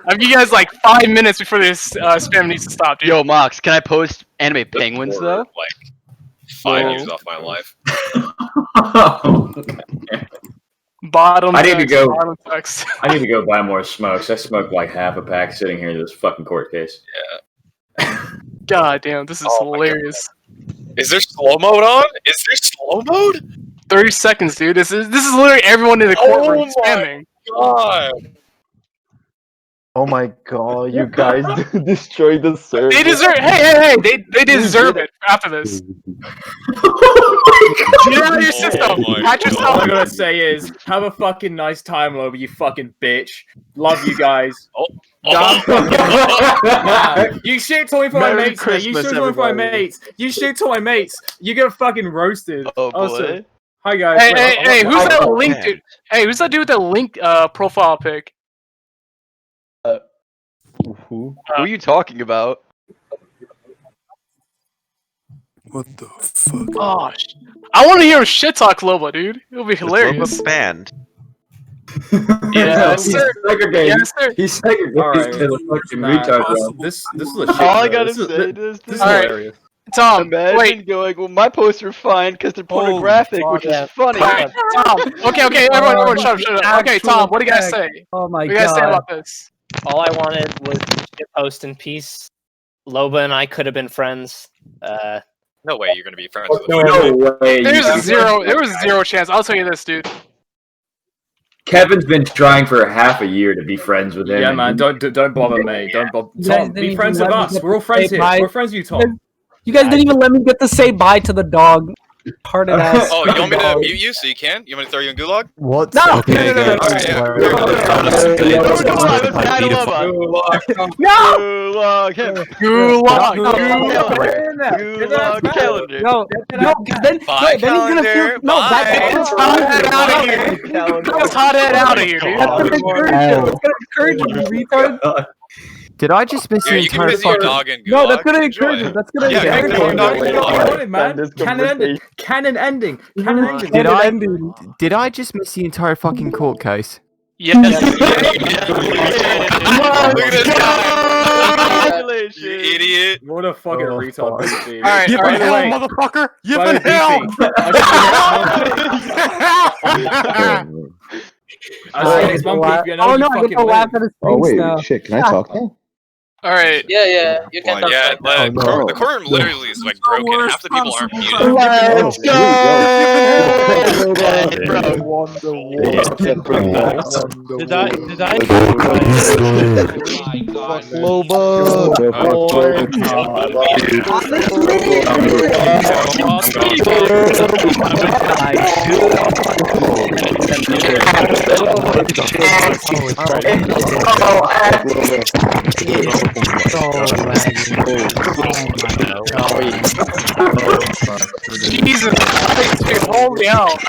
I'll give you guys like 5 minutes before this spam needs to stop, dude. Yo, Mox, can I post anime penguins though? Like 5 years off my life. Bottom I need to text, go. bottom text. I need to go buy more smokes. I smoked like half a pack sitting here in this fucking court case. God damn, this is Oh my hilarious. Is there slow mode on? Is there slow mode? 30 seconds, dude. This is literally everyone in the courtroom spamming. God. Oh my god, you guys destroyed the server. They deserve. Hey! They deserve it after this. Get out of your system. Patch All yourself. I gotta say is, have a fucking nice time, Loba, you fucking bitch. Love you guys. Nah, you shit talking for my Merry mates, man. You Christmas, shit talking for my everybody. mates. You shit to my mates. You get fucking roasted. Oh Also, boy. hi guys. Hey, who's that Oh, link, man. dude? Hey, who's that dude with the link profile pic? Who? Who are you talking about? What the fuck? Oh, I want to hear him shit talk Loba, dude. It'll be Was hilarious. Loba banned? Yes, sir. Segregated. Yes, sir. He's segregated Alright. to the fucking Nah, retard realm. this is a shit. All I show. gotta This is- say this is is Alright. hilarious. Tom, imagine wait. going, well, my posts are fine because they're pornographic, which is funny. Alright, Tom. Okay, everyone, shut up. Okay, Tom, what do you guys say? Oh my What do you guys say god. about this? All I wanted was shit post in peace. Loba and I could have been friends. No way you're gonna be friends with No him. way. There was zero chance. I'll tell you this, dude. Kevin's been trying for half a year to be friends with him. Yeah, and man, don't bother me. Don't bother. You guys Tom, didn't be even friends let with me us. get We're all to friends say here. bye. We're friends with you, Tom. You guys didn't even let me get to say bye to the dog. Hearted ass. Oh, you want me to mute you so you can? You want me to throw you in gulag? What? No! Okay, No! guys. Gulag calendar. No, because then, Bye, then he's gonna feel calendar. no. Bye. Let's hot it out of here, dude. That's gonna encourage him. That's gonna encourage him, you retard. Did I just miss the Yeah, you can entire visit your fucking... dog in gulag. No, that's gonna Enjoy encourage it. him. That's gonna Yeah, encourage make him. the dog in gulag. Man, canon ending. Canon ending. Canon ending. Did I just miss the entire fucking court case? Yes. Look at this guy. Congratulations. You idiot. What a fucking retard. BC. Alright, By alright. the way, motherfucker! by the way, I say next month, if you know Oh you no, I get fucking to laugh win. at his face Oh wait, now. shit! Can I talk now? Alright. Yeah, you can talk. Yeah, right now. the courtroom literally is like broken. Half the people aren't muted. Let's go! Did I? Jesus Christ, dude, hold me out.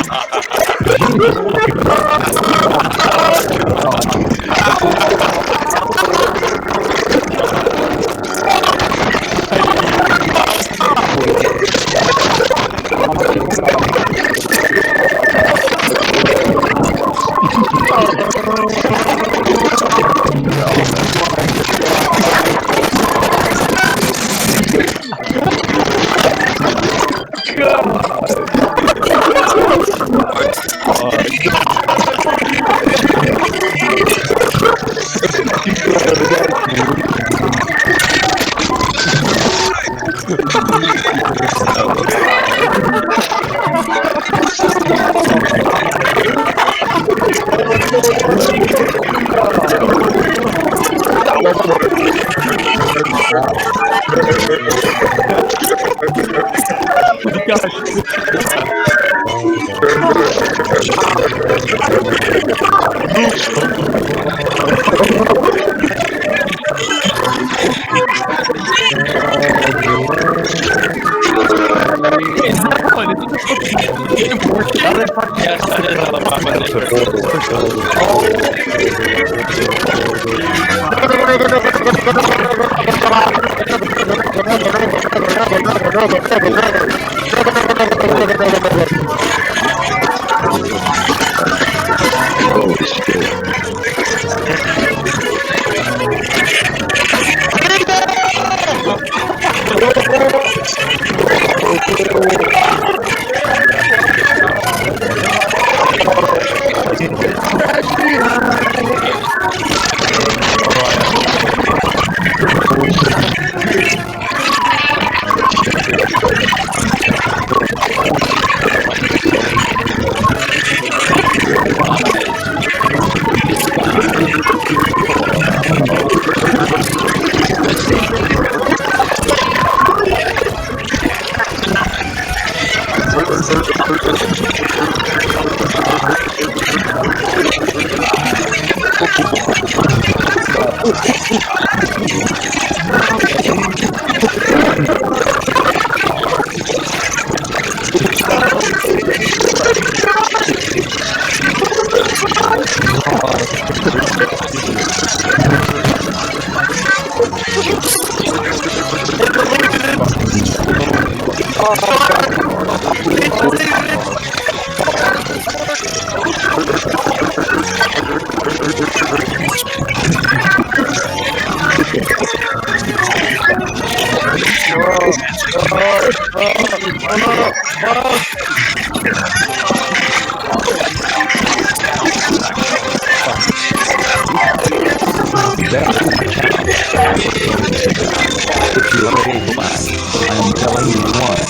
I'm telling you what.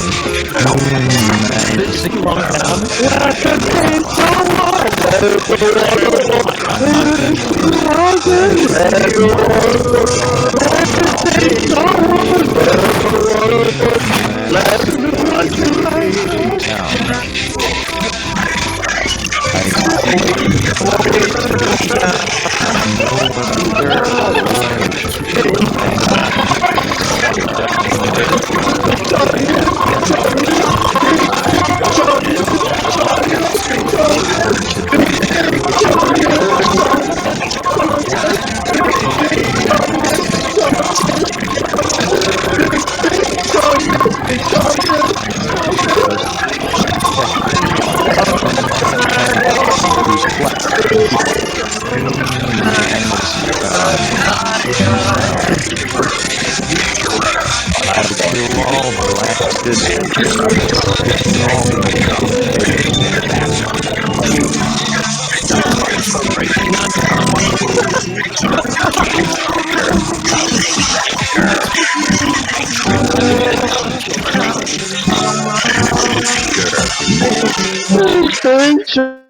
Thank you.